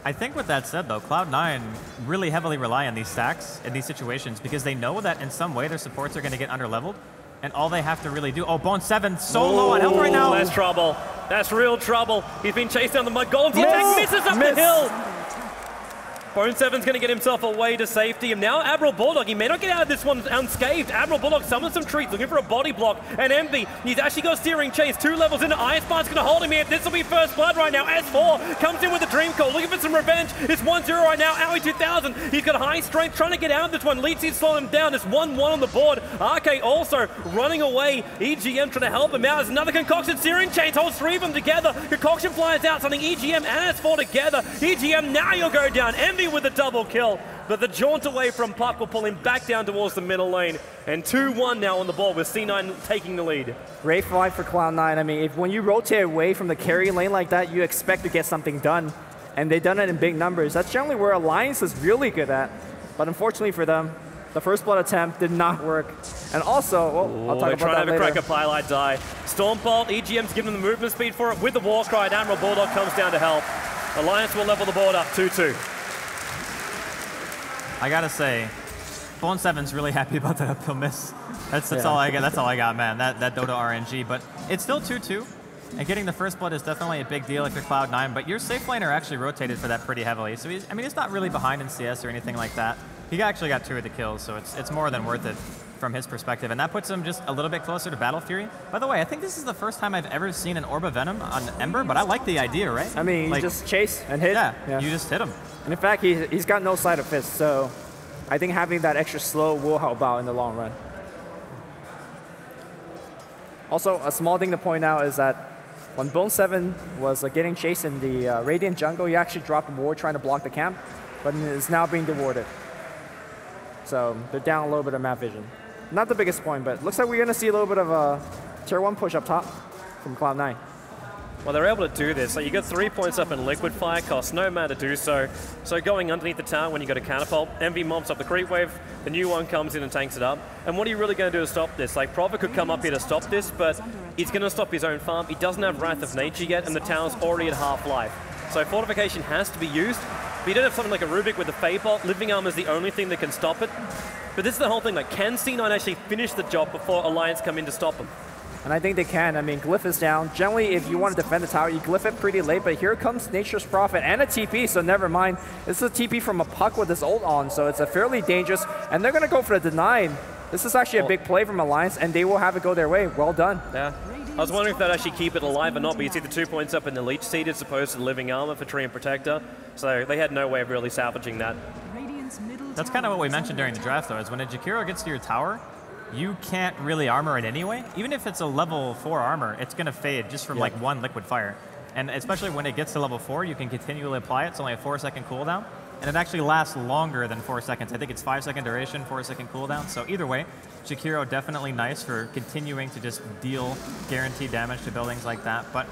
I think with that said, though, Cloud9 really heavily rely on these stacks in these situations because they know that in some way their supports are going to get underleveled, and all they have to really do... Oh, Bone7 so low on health right now! That's trouble. That's real trouble. He's been chased down the Mud Golems. The attack misses up the hill! Bone7's going to get himself away to safety, and now Admiral Bulldog, he may not get out of this one unscathed. Admiral Bulldog summons some trees, looking for a body block, and Envy, he's actually got steering chase, 2 levels into Ice Bar's going to hold him here. This will be first blood right now. S4 comes in with a Dream Call, looking for some revenge. It's 1-0 right now. Aoi 2000, he's got high strength, trying to get out of this one. Leeds is slowing him down. It's 1-1 on the board. RK also running away. EGM trying to help him out. There's another Concoction, steering chains, holds 3 of them together. Concoction flies out, something EGM and S4 together. EGM, now you'll go down. Envy with the double kill. But the jaunt away from Puck will pull him back down towards the middle lane. And 2-1 now on the board with C9 taking the lead. Great fight for Cloud9. I mean, when you rotate away from the carry lane like that, you expect to get something done. And they've done it in big numbers. That's generally where Alliance is really good at. But unfortunately for them, the first blood attempt did not work. And also, well, I'll talk about that later. They're trying to have a crack at Pylai Die. Stormbolt, EGM's giving them the movement speed for it. With the Warcry, and Admiral Bulldog comes down to help. Alliance will level the board up 2-2. I gotta say, Bone7's really happy about that uphill miss. That's all I got. That's all I got, man. That Dota RNG, but it's still 2-2. And getting the first blood is definitely a big deal if you're Cloud9, but your safe laner actually rotated for that pretty heavily. So he's not really behind in CS or anything like that. He actually got 2 of the kills, so it's more than worth it from his perspective. And that puts him just a little bit closer to Battle Fury. By the way, I think this is the first time I've ever seen an Orb of Venom on Ember, but I like the idea, right? I mean, you just chase and hit. Yeah, you just hit him. And in fact, he's got no sleight of fist, so I think having that extra slow will help out in the long run. Also, a small thing to point out is that when Bone7 was getting chased in the Radiant jungle, he actually dropped a ward trying to block the camp, but it's now being dewarded. So they're down a little bit of map vision. Not the biggest point, but looks like we're going to see a little bit of a tier 1 push up top from Cloud9. Well, they're able to do this. So you get 3 points up in Liquid Fire, costs no mana to do so. So going underneath the tower when you go to Catapult, Envy mobs up the creep wave, the new one comes in and tanks it up. And what are you really going to do to stop this? Like, Prophet could come up here to stop this, but he's going to stop his own farm. He doesn't have Wrath of Nature yet, and the tower's already at half-life. So Fortification has to be used. But you don't have something like a Rubik with the Feybolt. Living Armor is the only thing that can stop it. But this is the whole thing, like, can C9 actually finish the job before Alliance come in to stop him? And I think they can. I mean, Glyph is down. Generally, if you want to defend the tower, you Glyph it pretty late, but here comes Nature's Prophet and a TP, so never mind. This is a TP from a Puck with his ult on, so it's a fairly dangerous, and they're going to go for the deny. This is actually a big play from Alliance, and they will have it go their way. Well done. Yeah. I was wondering if they'd actually keep it alive or not, but you see the 2 points up in the Leech Seed as opposed to the Living Armor for Tree and Protector, so they had no way of really salvaging that. That's kind of what we mentioned during the draft, though, is when a Jakiro gets to your tower, you can't really armor it anyway. Even if it's a level 4 armor, it's going to fade just from like 1 liquid fire. And especially when it gets to level 4, you can continually apply it. It's only a 4-second cooldown. And it actually lasts longer than 4 seconds. I think it's 5-second duration, 4-second cooldown. So either way, Jakiro definitely nice for continuing to just deal guaranteed damage to buildings like that. But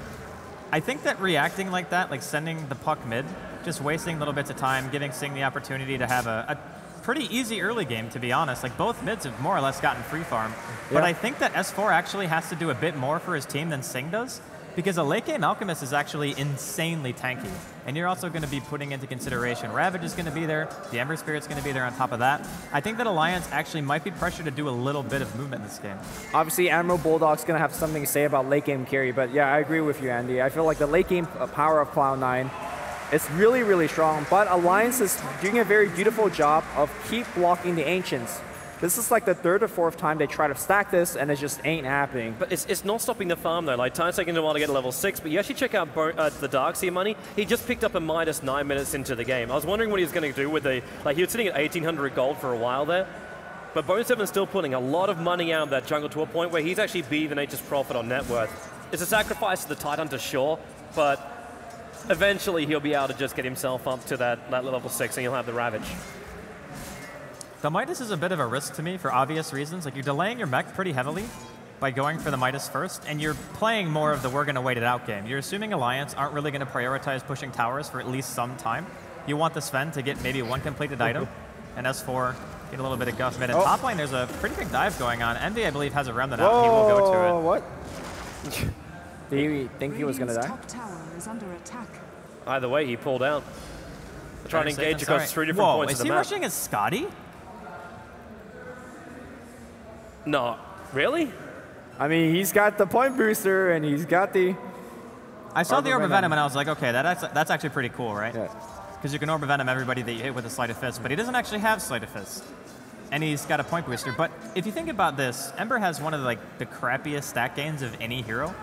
I think that reacting like that, like sending the puck mid, just wasting little bits of time, giving Sing the opportunity to have a pretty easy early game, to be honest. Like, both mids have more or less gotten free farm. But I think that S4 actually has to do a bit more for his team than Sing does, because a late game Alchemist is actually insanely tanky. And you're also going to be putting into consideration Ravage is going to be there, the Ember Spirit's going to be there on top of that. I think that Alliance actually might be pressured to do a little bit of movement in this game. Obviously, Admiral Bulldog's going to have something to say about late game carry, but yeah, I agree with you, Andy. I feel like the late game power of Cloud9, it's really, really strong, but Alliance is doing a very beautiful job of keep blocking the Ancients. This is like the 3rd or 4th time they try to stack this, and it just ain't happening. But it's not stopping the farm, though. Like, time's taking a while to get to level 6, but you actually check out the Darkseer money. He just picked up a minus 9 minutes into the game. I was wondering what he was going to do with the... Like, he was sitting at 1,800 gold for a while there, but Bone7's still putting a lot of money out of that jungle to a point where he's actually beating the Nature's Prophet on net worth. It's a sacrifice to the Tidehunter, sure, but eventually he'll be able to just get himself up to that level 6 and he'll have the Ravage. The Midas is a bit of a risk to me for obvious reasons. Like, you're delaying your mech pretty heavily by going for the Midas first, and you're playing more of the we're going to wait it out game. You're assuming Alliance aren't really going to prioritize pushing towers for at least some time. You want the Sven to get maybe 1 completed item, and S4 get a little bit of guff mid. And top lane, there's a pretty big dive going on. Envy, I believe, has a Remnant out, and he will go to it. What? Did he think he was going to die? Either way, he pulled out. Trying to engage across 3 different points of the map. Is he rushing as Scotty? No. Really? I mean, he's got the point booster, and he's got the... I saw the Orb of Venom, and I was like, okay, that's actually pretty cool, right? Yeah. Because you can Orb of Venom everybody that you hit with a Sleight of Fist, but he doesn't actually have Sleight of Fist. And he's got a point booster. But if you think about this, Ember has one of the crappiest stat gains of any hero.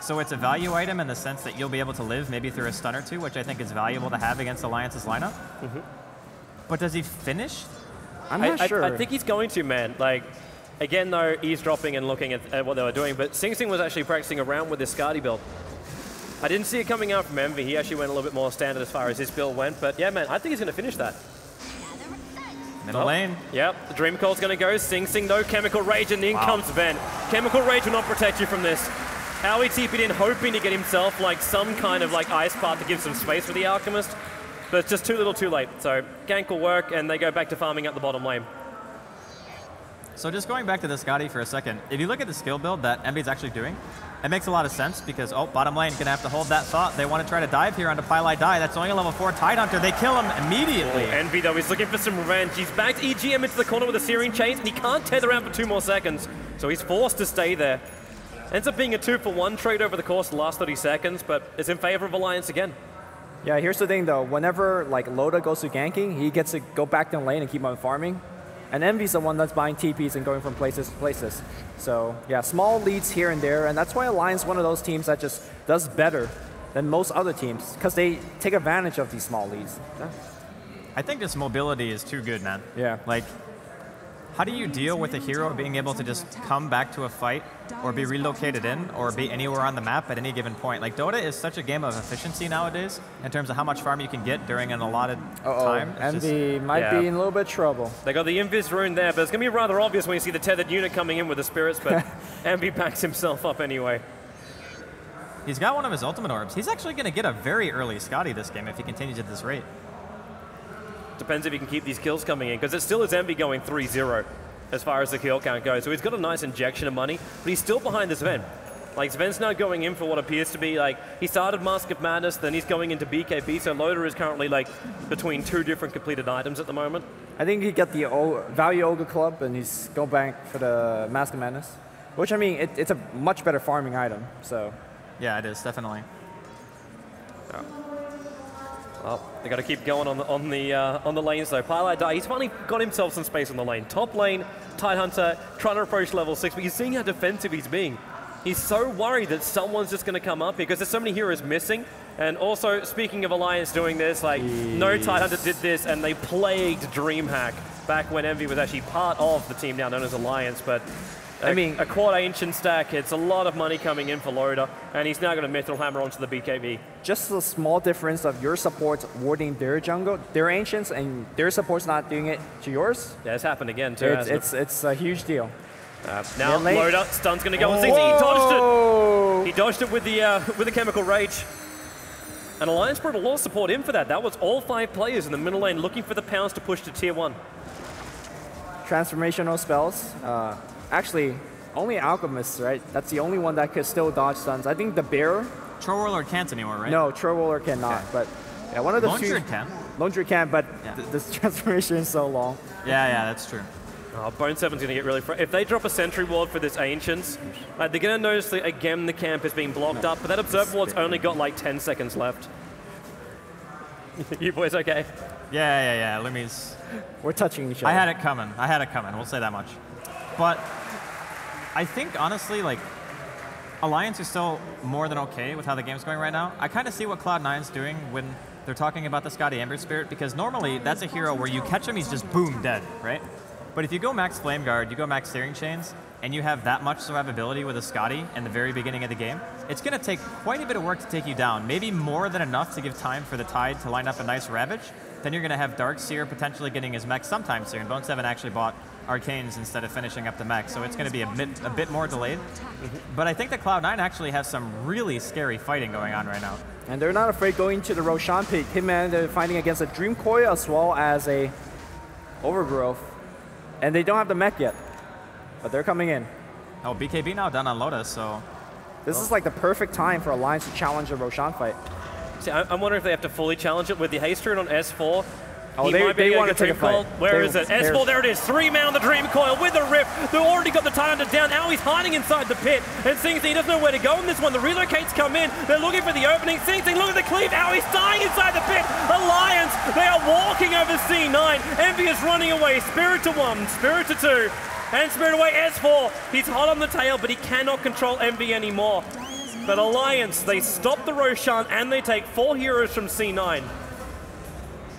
So it's a value item in the sense that you'll be able to live maybe through a stun or two, which I think is valuable to have against Alliance's lineup. But does he finish? I'm not sure. I think he's going to, man. Like, again, though, eavesdropping and looking at what they were doing, but Sing Sing was actually practicing around with this Skadi build. I didn't see it coming out from Envy. He actually went a little bit more standard as far as his build went, but yeah, man, I think he's going to finish that. Middle lane. Yep, the Dream Call's going to go. Sing Sing, no Chemical Rage, and in comes Ven. Chemical Rage will not protect you from this. Howie TP'd in, hoping to get himself like some kind of like ice path to give some space for the Alchemist, but it's just too little too late. So gank will work, and they go back to farming up the bottom lane. So just going back to the Scotty for a second, if you look at the skill build that Envy's actually doing, it makes a lot of sense because, oh, bottom lane gonna have to hold that thought. They want to try to dive here onto Pylai Die. That's only a level 4 Tidehunter. They kill him immediately. Envy, though, is looking for some revenge. He's backed EGM into the corner with a Searing Chains, and he can't tether around for 2 more seconds, so he's forced to stay there. Ends up being a 2-for-1 trade over the course of the last 30 seconds, but it's in favor of Alliance again. Yeah, here's the thing, though. Whenever like Loda goes to ganking, he gets to go back to the lane and keep on farming. And Envy's the one that's buying TPs and going from places to places. So yeah, small leads here and there, and that's why Alliance is one of those teams that just does better than most other teams, because they take advantage of these small leads. Yeah. I think this mobility is too good, man. Yeah. Like, how do you deal with a hero being able to just come back to a fight or be relocated in or be anywhere on the map at any given point? Like, Dota is such a game of efficiency nowadays in terms of how much farm you can get during an allotted time. Envy might be in a little bit of trouble. They got the Invis rune there, but it's going to be rather obvious when you see the tethered unit coming in with the spirits, but Envy backs himself up anyway. He's got one of his ultimate orbs. He's actually going to get a very early Scotty this game if he continues at this rate. Depends if he can keep these kills coming in, because it still is Envy going 3-0 as far as the kill count goes. So he's got a nice injection of money, but he's still behind this Sven. Like, Sven's now going in for what appears to be, like, he started Mask of Madness, then he's going into BKB, so Loader is currently, like, between 2 different completed items at the moment. I think he got the Value Ogre Club, and he's going back for the Mask of Madness, which, I mean, it's a much better farming item, so. Yeah, it is, definitely. Well, they got to keep going on the lanes though. Pylai Die, he's finally got himself some space on the lane. Top lane, Tidehunter trying to approach level 6, but you're seeing how defensive he's being. He's so worried that someone's just going to come up because there's so many heroes missing. And also, speaking of Alliance doing this, like, no Tidehunter did this, and they plagued DreamHack back when Envy was actually part of the team now known as Alliance, but I mean, a quad ancient stack, it's a lot of money coming in for Loda, and he's now going to Mithril Hammer onto the BKB. Just a small difference of your supports warding their jungle, their ancients, and their supports not doing it to yours. Yeah, it's happened again too. It's a huge deal. Now Loda, stun's going to go on 60. He dodged it. He dodged it with the Chemical Rage. And Alliance brought a lot of support in for that. That was all 5 players in the middle lane looking for the pounds to push to tier 1. Transformational spells. Actually, only Alchemists, right? That's the only one that could still dodge stuns. I think the Bearer. Troll Roller can't anymore, right? No, Troll Roller cannot. Okay. But yeah, one of the few. Lone can. Lone can, but this transformation is so long. Yeah, that's true. Oh, Bone 7's going to get really if they drop a Sentry Ward for this Ancients, they're going to notice that, again, the camp is being blocked up, but that Observer Ward's only got like 10 seconds left. You boys okay? Yeah, Lumi's... We're touching each other. I had it coming, we'll say that much. But I think, honestly, like, Alliance is still more than okay with how the game's going right now. I kind of see what Cloud9's doing when they're talking about the Scotty Ember Spirit, because normally that's a hero where you catch him, he's just boom, dead, right? But if you go max Flame Guard, you go max Searing Chains, and you have that much survivability with a Scotty in the very beginning of the game, it's going to take quite a bit of work to take you down, maybe more than enough to give time for the Tide to line up a nice Ravage. Then you're going to have Darkseer potentially getting his mech sometime soon. Bone 7 actually bought Arcanes instead of finishing up the mech, so it's going to be a bit more delayed. But I think that Cloud9 actually has some really scary fighting going on right now. And they're not afraid going to the Roshan pick. Hitman, they're fighting against a Dream Coil as well as a Overgrowth. And they don't have the mech yet, but they're coming in. Oh, BKB now done on Lotus, so... This is like the perfect time for Alliance to challenge a Roshan fight. See, I'm wondering if they have to fully challenge it with the haste rune on S4. Oh, they want to take a fight. Where is it? S4, there it is. 3-man on the Dream Coil with a Rift. They've already got the Tidehunter down. Now he's hiding inside the pit. And Sing Sing doesn't know where to go in this one. The relocates come in. They're looking for the opening. Sing Sing, look at the cleave. Now he's dying inside the pit. Alliance, they are walking over C9. Envy is running away. Spirit to 1, Spirit to 2. And Spirit away, S4. He's hot on the tail, but he cannot control Envy anymore. But Alliance, they stop the Roshan and they take 4 heroes from C9.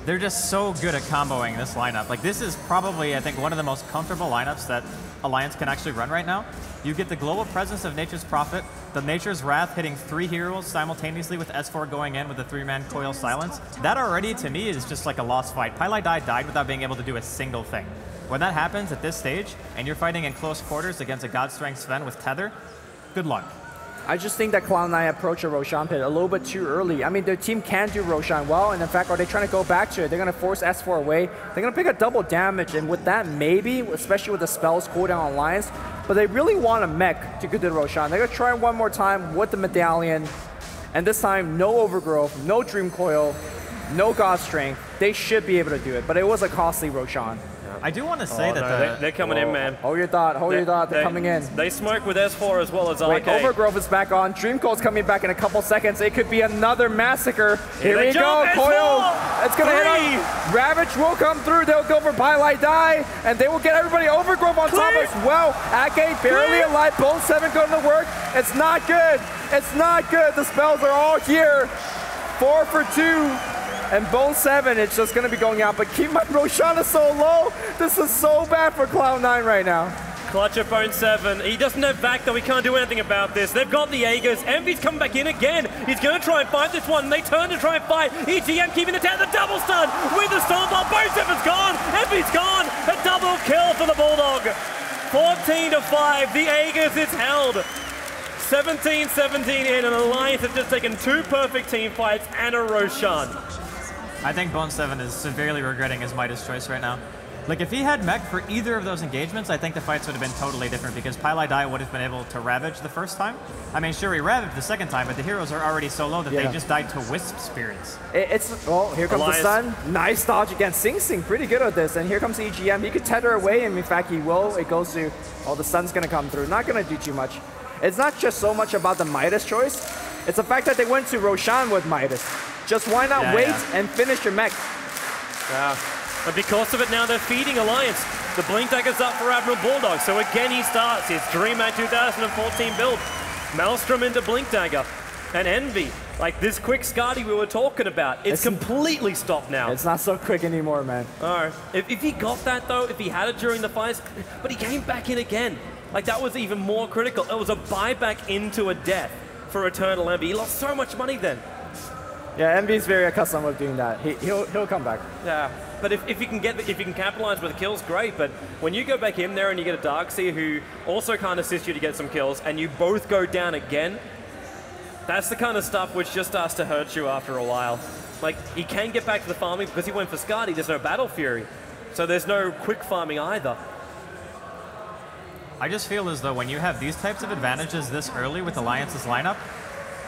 They're just so good at comboing this lineup. Like, this is probably, I think, one of the most comfortable lineups that Alliance can actually run right now. You get the global presence of Nature's Prophet, the Nature's Wrath hitting 3 heroes simultaneously with S4 going in with the 3-man Coil Silence. That already, to me, is just like a lost fight. Pylai died without being able to do a single thing. When that happens at this stage, and you're fighting in close quarters against a God Strength Sven with Tether, good luck. I just think that Cloud9 approached a Roshan pit a little bit too early. I mean, their team can do Roshan well, and in fact, are they trying to go back to it? They're going to force S4 away. They're going to pick a double damage, and with that, maybe, especially with the spells cooldown on Alliance, but they really want a mech to go to the Roshan. They're going to try one more time with the Medallion, and this time, no Overgrowth, no Dream Coil, no God Strength. They should be able to do it, but it was a costly Roshan. I do want to say that they're coming in, man. Hold your thought, hold your thought, they're coming in. They smoke with S4 as well as RK. Wait, Overgrowth is back on. Dream Coil's coming back in a couple seconds. It could be another massacre. Here we go, Coil. It's going to hit him. Ravage will come through. They'll go for Pylite Die, and they will get everybody Overgrowth on top as well. Ake barely alive. Bone 7 going to work. It's not good. It's not good. The spells are all here. 4 for 2. And Bone 7, it's just going to be going out. But keep in mind, Roshan is so low. This is so bad for Cloud9 right now. Clutch at Bone 7. He doesn't have back, though. He can't do anything about this. They've got the Aegis. Envy's coming back in again. He's going to try and fight this one. They turn to try and fight. EGM keeping the down. The double stun with the Stormball. Bone 7's gone. Envy's gone. A double kill for the Bulldog. 14-5. The Aegis is held. 17-17 in. An Alliance has just taken 2 perfect team fights and a Roshan. I think Bone 7 is severely regretting his Midas choice right now. Like, if he had mech for either of those engagements, I think the fights would have been totally different because Pylite Die would have been able to Ravage the first time. I mean, sure, he Ravaged the second time, but the heroes are already so low that they just died to Wisp Spirits. Oh, here comes the stun. Nice dodge against Sing Sing. Pretty good at this. And here comes EGM. He could tether away, and in fact, he will. It goes to, the sun's going to come through. Not going to do too much. It's not just so much about the Midas choice. It's the fact that they went to Roshan with Midas. Just why not wait and finish your mech? Yeah. And because of it now, they're feeding Alliance. The Blink Dagger's up for Admiral Bulldog. So again, he starts his DreamLeague 2014 build. Maelstrom into Blink Dagger. And Envy. Like this quick Skadi we were talking about. It's completely stopped now. It's not so quick anymore, man. All right. If he got that, though, if he had it during the fights, but he came back in again. Like, that was even more critical. It was a buyback into a death for Eternal Envy. He lost so much money then. Yeah, Envy's very accustomed with doing that. He'll come back. Yeah, but if you can capitalize with the kills, great. But when you go back in there and you get a Darkseer who also can't assist you to get some kills, and you both go down again, that's the kind of stuff which just starts to hurt you after a while. Like, he can get back to the farming because he went for Skadi. There's no Battle Fury, so there's no quick farming either. I just feel as though when you have these types of advantages this early with Alliance's lineup,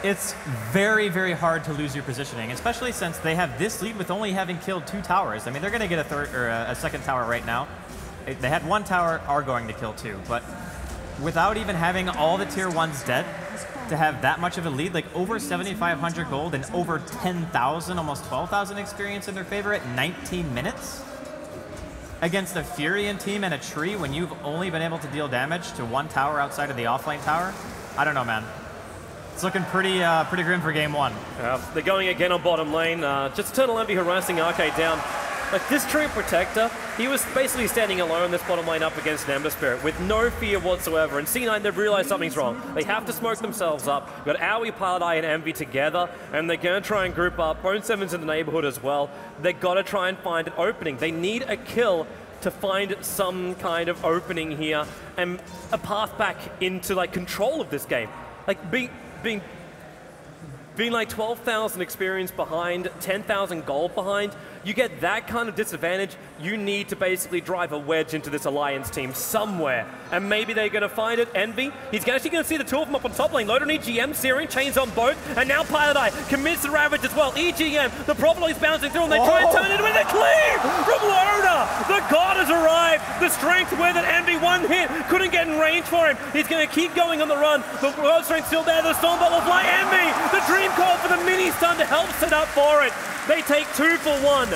it's very, very hard to lose your positioning, especially since they have this lead with only having killed 2 towers. I mean, they're going to get a third or a second tower right now. They had 1 tower, are going to kill 2, but without even having all the tier 1s dead, to have that much of a lead, like over 7,500 gold and over 10,000, almost 12,000 experience in their favor at 19 minutes against a Furion team and a Tree when you've only been able to deal damage to 1 tower outside of the offlane tower. I don't know, man. It's looking pretty grim for game 1. They're going again on bottom lane. Just Eternal Envy harassing Arcade down. Like this Tree Protector, he was basically standing alone this bottom lane up against an Ember Spirit with no fear whatsoever. And C9, they've realized something's wrong. They have to smoke themselves up. We've got Aoi, Pylite, and Envy together, and they're going to try and group up. Bone 7's in the neighborhood as well. They've got to try and find an opening. They need a kill to find some kind of opening here and a path back into like control of this game. Like being like 12,000 experience behind, 10,000 gold behind, you get that kind of disadvantage, you need to basically drive a wedge into this Alliance team somewhere. And maybe they're going to find it. Envy, he's actually going to see the 2 of them up on top lane. Load on EGM, Searing, chains on both, and now Pylite commits the Ravage as well. EGM, the Prophet is bouncing through, and they try and turn it with a cleave from Lona. The God has arrived. The strength with it. Envy, 1 hit, couldn't get in range for him. He's going to keep going on the run. The world strength still there. The Stormbolt will fly. Envy, the Dream Call for the mini stun to help set up for it. They take 2 for 1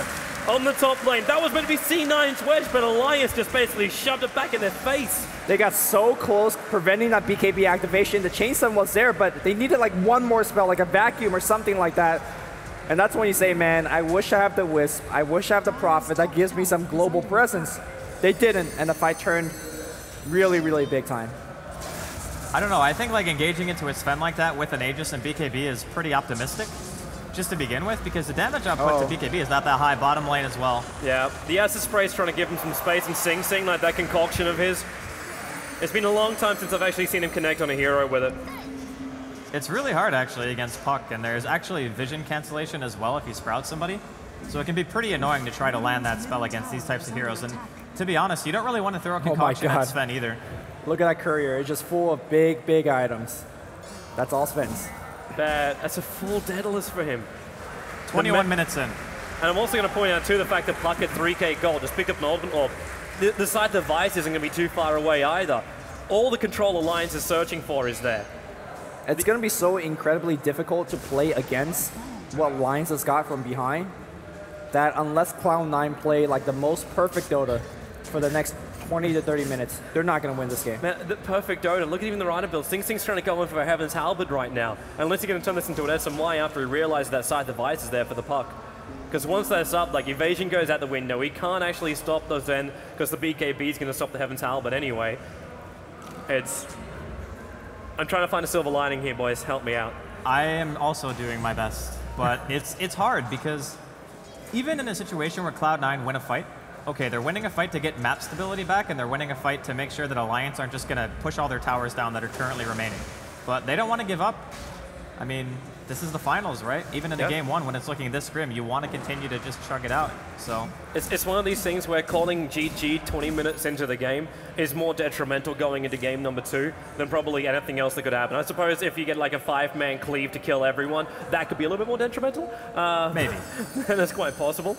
on the top lane. That was meant to be C9's wedge, but Alliance just basically shoved it back in their face. They got so close, preventing that BKB activation. The chain stun was there, but they needed like 1 more spell, like a vacuum or something like that. And that's when you say, man, I wish I have the Wisp. I wish I have the Prophet. That gives me some global presence. They didn't, and the fight turned really, really big time. I don't know. I think like engaging into a Sven like that with an Aegis and BKB is pretty optimistic, just to begin with, because the damage output to BKB is not that high bottom lane as well. Yeah, the ASUS spray's trying to give him some space, and Sing Sing, like that concoction of his. It's been a long time since I've actually seen him connect on a hero with it. It's really hard, actually, against Puck, and there's actually vision cancellation as well if you sprout somebody. So it can be pretty annoying to try to land that spell against these types of heroes. And to be honest, you don't really want to throw a concoction at Sven either. Look at that courier. It's just full of big, big items. That's all Sven's. That's a full Daedalus for him. 21 minutes in. And I'm also going to point out, too, the fact that Puck at 3k gold just picked up an ultimate orb. The side device isn't going to be too far away either. All the control Alliance is searching for is there. It's going to be so incredibly difficult to play against what Alliance has got from behind that unless Cloud9 play like the most perfect Dota for the next 20 to 30 minutes, they're not going to win this game. Man, the perfect Dota. Look at even the Rhino build. Sing Sing's trying to go in for a Heaven's Halberd right now. Unless you're going to turn this into an SMY after he realizes that side device is there for the Puck. Because once that's up, like, evasion goes out the window. He can't actually stop those then because the BKB is going to stop the Heaven's Halberd anyway. I'm trying to find a silver lining here, boys. Help me out. I am also doing my best, but it's hard because even in a situation where Cloud9 win a fight, okay, they're winning a fight to get map stability back, and they're winning a fight to make sure that Alliance aren't just going to push all their towers down that are currently remaining. But they don't want to give up. I mean, this is the finals, right? Even in a game one, when it's looking this grim, you want to continue to just chug it out. So it's one of these things where calling GG 20 minutes into the game is more detrimental going into game number 2 than probably anything else that could happen. I suppose if you get like a 5-man cleave to kill everyone, that could be a little bit more detrimental. Maybe. That's quite possible.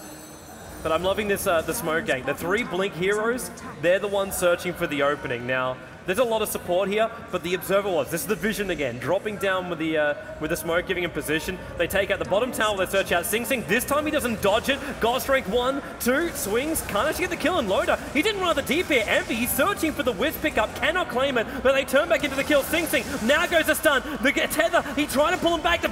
But I'm loving this the smoke gang. The 3 Blink heroes, they're the ones searching for the opening. Now, there's a lot of support here, but the Observer was. This is the vision again, dropping down with the smoke, giving him position. They take out the bottom tower, they search out Sing Sing. This time he doesn't dodge it. God strength 1, 2, swings, can't actually get the kill, and Loader, he didn't run the deep here. Envy, he's searching for the Wisp pickup, cannot claim it, but they turn back into the kill. Sing Sing, now goes the stun. The tether, he tried to pull him back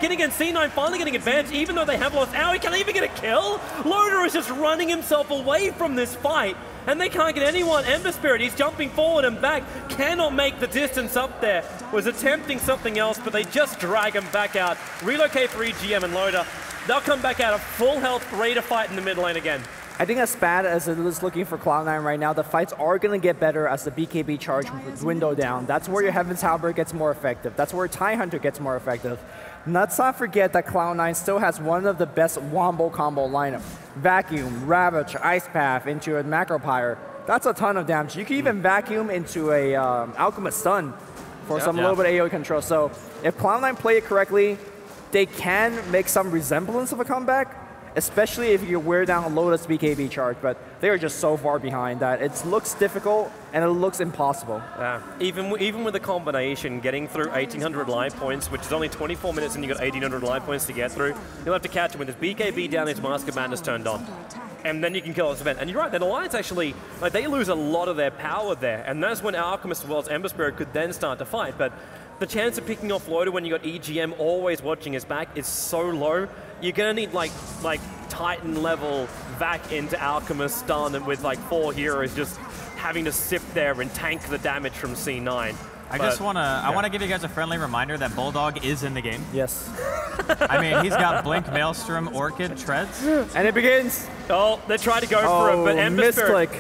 in again. C9 finally getting advanced, even though they have lost Ow, he can't even get a kill. Loader is just running himself away from this fight. And they can't get anyone. Ember Spirit, he's jumping forward and back. Cannot make the distance up there. Was attempting something else, but they just drag him back out. Relocate for EGM and Loader. They'll come back out of full health, ready to fight in the mid lane again. I think as bad as it is looking for Cloud9 right now, the fights are going to get better as the BKB charge window down. That's where your Heaven's Halberd gets more effective. That's where Tie Hunter gets more effective. Let's not forget that Cloud9 still has one of the best wombo combo lineup. Vacuum, Ravage, Ice Path into a Macro Pyre. That's a ton of damage. You can even vacuum into a Alchemist Stun for some little bit of AoE control. So if Cloud9 play it correctly, they can make some resemblance of a comeback, especially if you wear down a Lotus BKB charge, but they are just so far behind that it looks difficult and it looks impossible. Even with the combination, getting through 1,800 life points, which is only 24 minutes and you got 1,800 life points to get through, you'll have to catch him with his BKB down, his Mask of Madness turned on. And then you can kill this event. And you're right, that Alliance actually, like, they lose a lot of their power there, and that's when Alchemist as well as Ember Spirit could then start to fight. But the chance of picking off Loader when you got EGM always watching his back is so low. You're gonna need like Titan level vac into Alchemist stun, and with like 4 heroes just having to sit there and tank the damage from C9. I wanna give you guys a friendly reminder that Bulldog is in the game. Yes. I mean, he's got Blink, Maelstrom, Orchid, Treads. And it begins. Oh, they try to go for it, but Ember Spirit.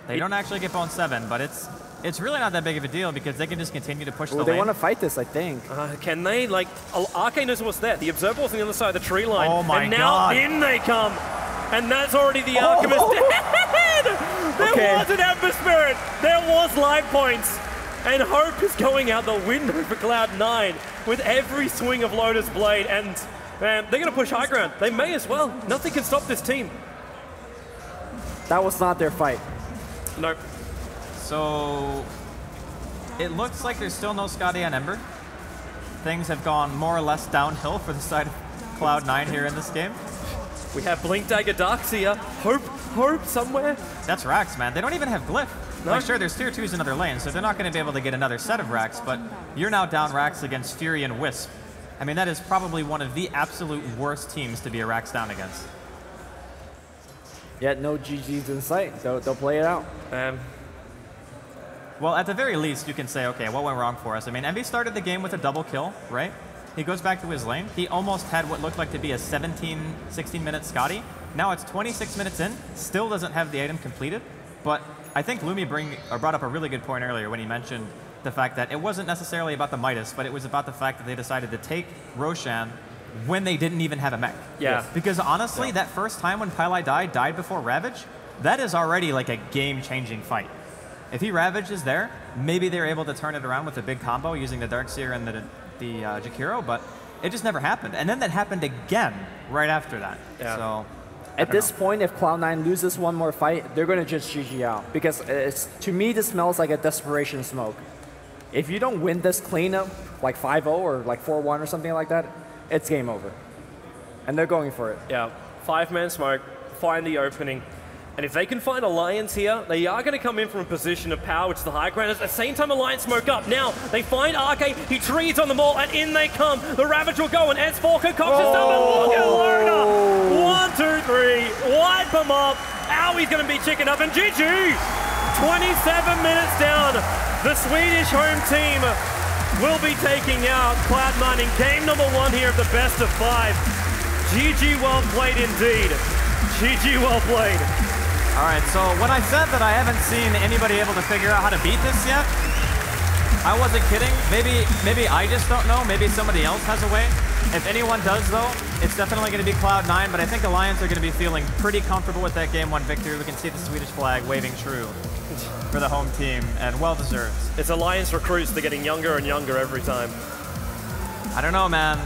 They don't actually get bone 7, but it's really not that big of a deal because they can just continue to push the lane. They want to fight this, I think. Can they? Like, Arcane knows what's there. The Observer was on the other side of the tree line. Oh my God. And now in they come. And that's already the Alchemist dead! There was an Ember Spirit. There was life points. And hope is going out the window for Cloud9 with every swing of Lotus Blade. And man, they're going to push high ground. They may as well. Nothing can stop this team. That was not their fight. Nope. So it looks like there's still no Scotty on Ember. Things have gone more or less downhill for the side of Cloud9 here in this game. We have Blink Dagger Darkseer. Hope somewhere. That's Rax, man. They don't even have Glyph. No. Like, sure, there's tier 2s in other lanes, so they're not going to be able to get another set of Rax, but you're now down Rax against Fury and Wisp. I mean, that is probably one of the absolute worst teams to be a Rax down against. Yet no GGs in sight. They'll play it out. Well, at the very least, you can say, okay, what went wrong for us? I mean, Envy started the game with a double kill, right? He goes back to his lane. He almost had what looked like to be a 16-minute Scotty. Now it's 26 minutes in, still doesn't have the item completed, but I think Lumi brought up a really good point earlier when he mentioned the fact that it wasn't necessarily about the Midas, but it was about the fact that they decided to take Roshan when they didn't even have a mech. Yeah. Because honestly, that first time when Pylai died before Ravage, that is already like a game-changing fight. If he Ravages there, maybe they're able to turn it around with a big combo using the Darkseer and the Jakiro, but it just never happened. And then that happened again right after that. Yeah. So, at this point, if Cloud9 loses one more fight, they're going to just GG out. Because to me, this smells like a desperation smoke. If you don't win this cleanup, like 5-0 or like 4-1 or something like that, it's game over. And they're going for it. Yeah, 5-man smoke, find the opening. And if they can find Alliance here, they are going to come in from a position of power, which is the high ground. At the same time, Alliance smoke up. Now, they find Arcade, he trees on them all, and in they come. The Ravage will go, and S4 concoctions number. Look at Luna! 1, 2, 3, wipe them up. Owie's going to be chicken up, and GG! 27 minutes down. The Swedish home team will be taking out Cloud9 in game number 1 here of the best of 5. GG well played indeed. GG well played. all right, so when I said that I haven't seen anybody able to figure out how to beat this yet, I wasn't kidding. Maybe I just don't know. Maybe somebody else has a way. If anyone does, though, it's definitely going to be Cloud9, but I think Alliance are going to be feeling pretty comfortable with that Game 1 victory. We can see the Swedish flag waving true for the home team, and well-deserved. It's Alliance recruits. They're getting younger and younger every time. I don't know, man.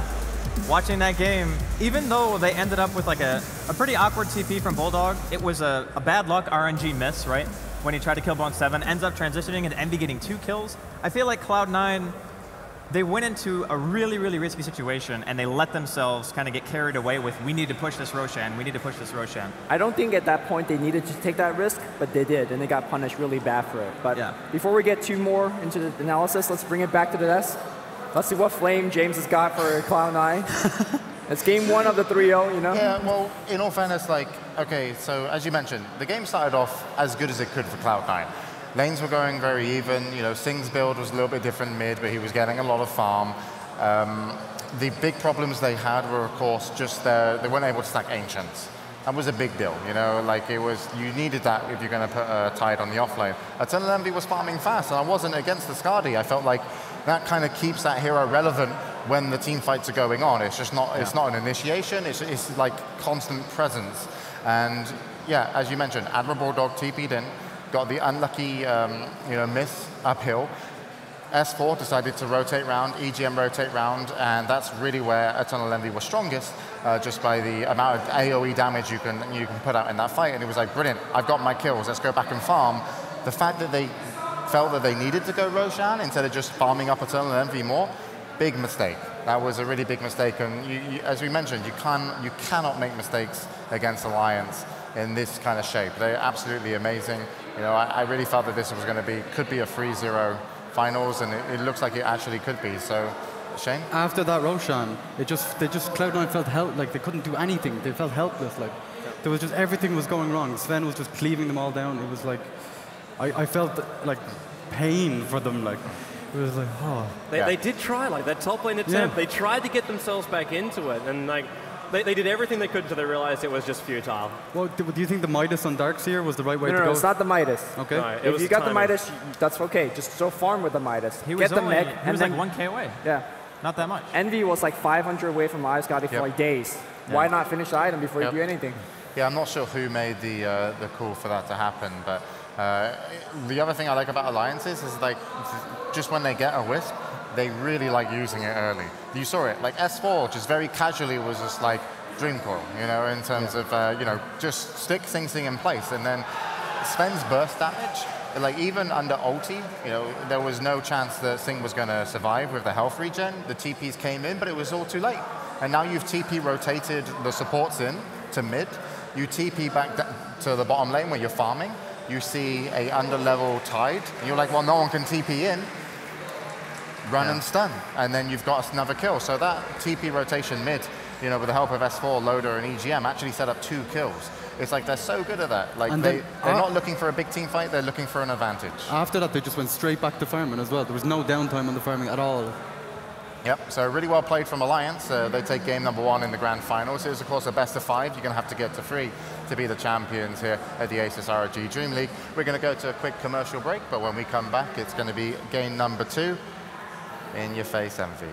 Watching that game, even though they ended up with like a pretty awkward TP from Bulldog, it was a bad luck RNG miss, right? When he tried to kill Bone 7, ends up transitioning and Envy getting 2 kills. I feel like Cloud9, they went into a really, really risky situation and they let themselves kind of get carried away with, we need to push this Roshan, we need to push this Roshan. I don't think at that point they needed to take that risk, but they did, and they got punished really bad for it. But yeah. Before we get too more into the analysis, let's bring it back to the desk. Let's see what flame James has got for Cloud9. It's game 1 of the 3-0, you know? Yeah, well, in all fairness, like, okay, so as you mentioned, the game started off as good as it could for Cloud9. Lanes were going very even, you know, Sing's build was a little bit different mid, but he was getting a lot of farm. The big problems they had were, of course, just they weren't able to stack Ancients. That was a big deal, you know, like it was, you needed that if you're going to put a Tide on the offlane. Eternal Envy was farming fast, and I wasn't against the Skadi. I felt like that kind of keeps that hero relevant when the team fights are going on. It's just not, it's not an initiation, it's like constant presence. And yeah, as you mentioned, Admirable Dog TP'd in, got the unlucky you know, miss uphill. S4 decided to rotate round, EGM rotate round, and that's really where Eternal Envy was strongest, just by the amount of AoE damage you can put out in that fight. And it was like, brilliant, I've got my kills, let's go back and farm. The fact that they felt that they needed to go Roshan instead of just farming up Eternal Envy more, big mistake. That was a really big mistake, and as we mentioned, you cannot make mistakes against Alliance in this kind of shape. They're absolutely amazing. You know, I really felt that this was going to could be a 3-0 finals, and it looks like it actually could be. So, Shane? After that Roshan, Cloud9 felt like they couldn't do anything. They felt helpless. Like there was just everything was going wrong. Sven was just cleaving them all down. It was like I felt like pain for them. Like it was like, oh. They did try, like that top lane attempt. Yeah. They tried to get themselves back into it, and like they did everything they could until they realized it was just futile. Well, do you think the Midas on Darkseer was the right way to go? No, it's not the Midas. Okay. No, If you got the Midas, that's okay. Just go farm with the Midas. He was Get the mech, he and was then, like 1K away. Yeah. Not that much. Envy was like 500 away from Ice-Gotti for like days. Yeah. Why not finish the item before you do anything? Yeah, I'm not sure who made the call for that to happen, but the other thing I like about alliances is like just when they get a wisp, they really like using it early. You saw it, like S4 just very casually was just like Dream Coil, you know, in terms of, you know, just stick Sing in place. And then Sven's burst damage, like even under ulti, you know, there was no chance that Sing was going to survive with the health regen. The TPs came in, but it was all too late. And now you've TP rotated the supports in to mid. You TP back to the bottom lane where you're farming. You see a under-level Tide, and you're like, well, no one can TP in. Run and stun, and then you've got another kill. So that TP rotation mid, you know, with the help of S4, Loader, and EGM, actually set up 2 kills. It's like they're so good at that. Like they're not looking for a big team fight, they're looking for an advantage. After that, they just went straight back to farming as well. There was no downtime on the farming at all. Yep, so really well played from Alliance. They take game number 1 in the grand finals. It was, of course, a best of 5. You're going to have to get to 3 to be the champions here at the ASUS ROG DreamLeague. We're going to go to a quick commercial break, but when we come back, it's going to be game number 2. In your face, MV.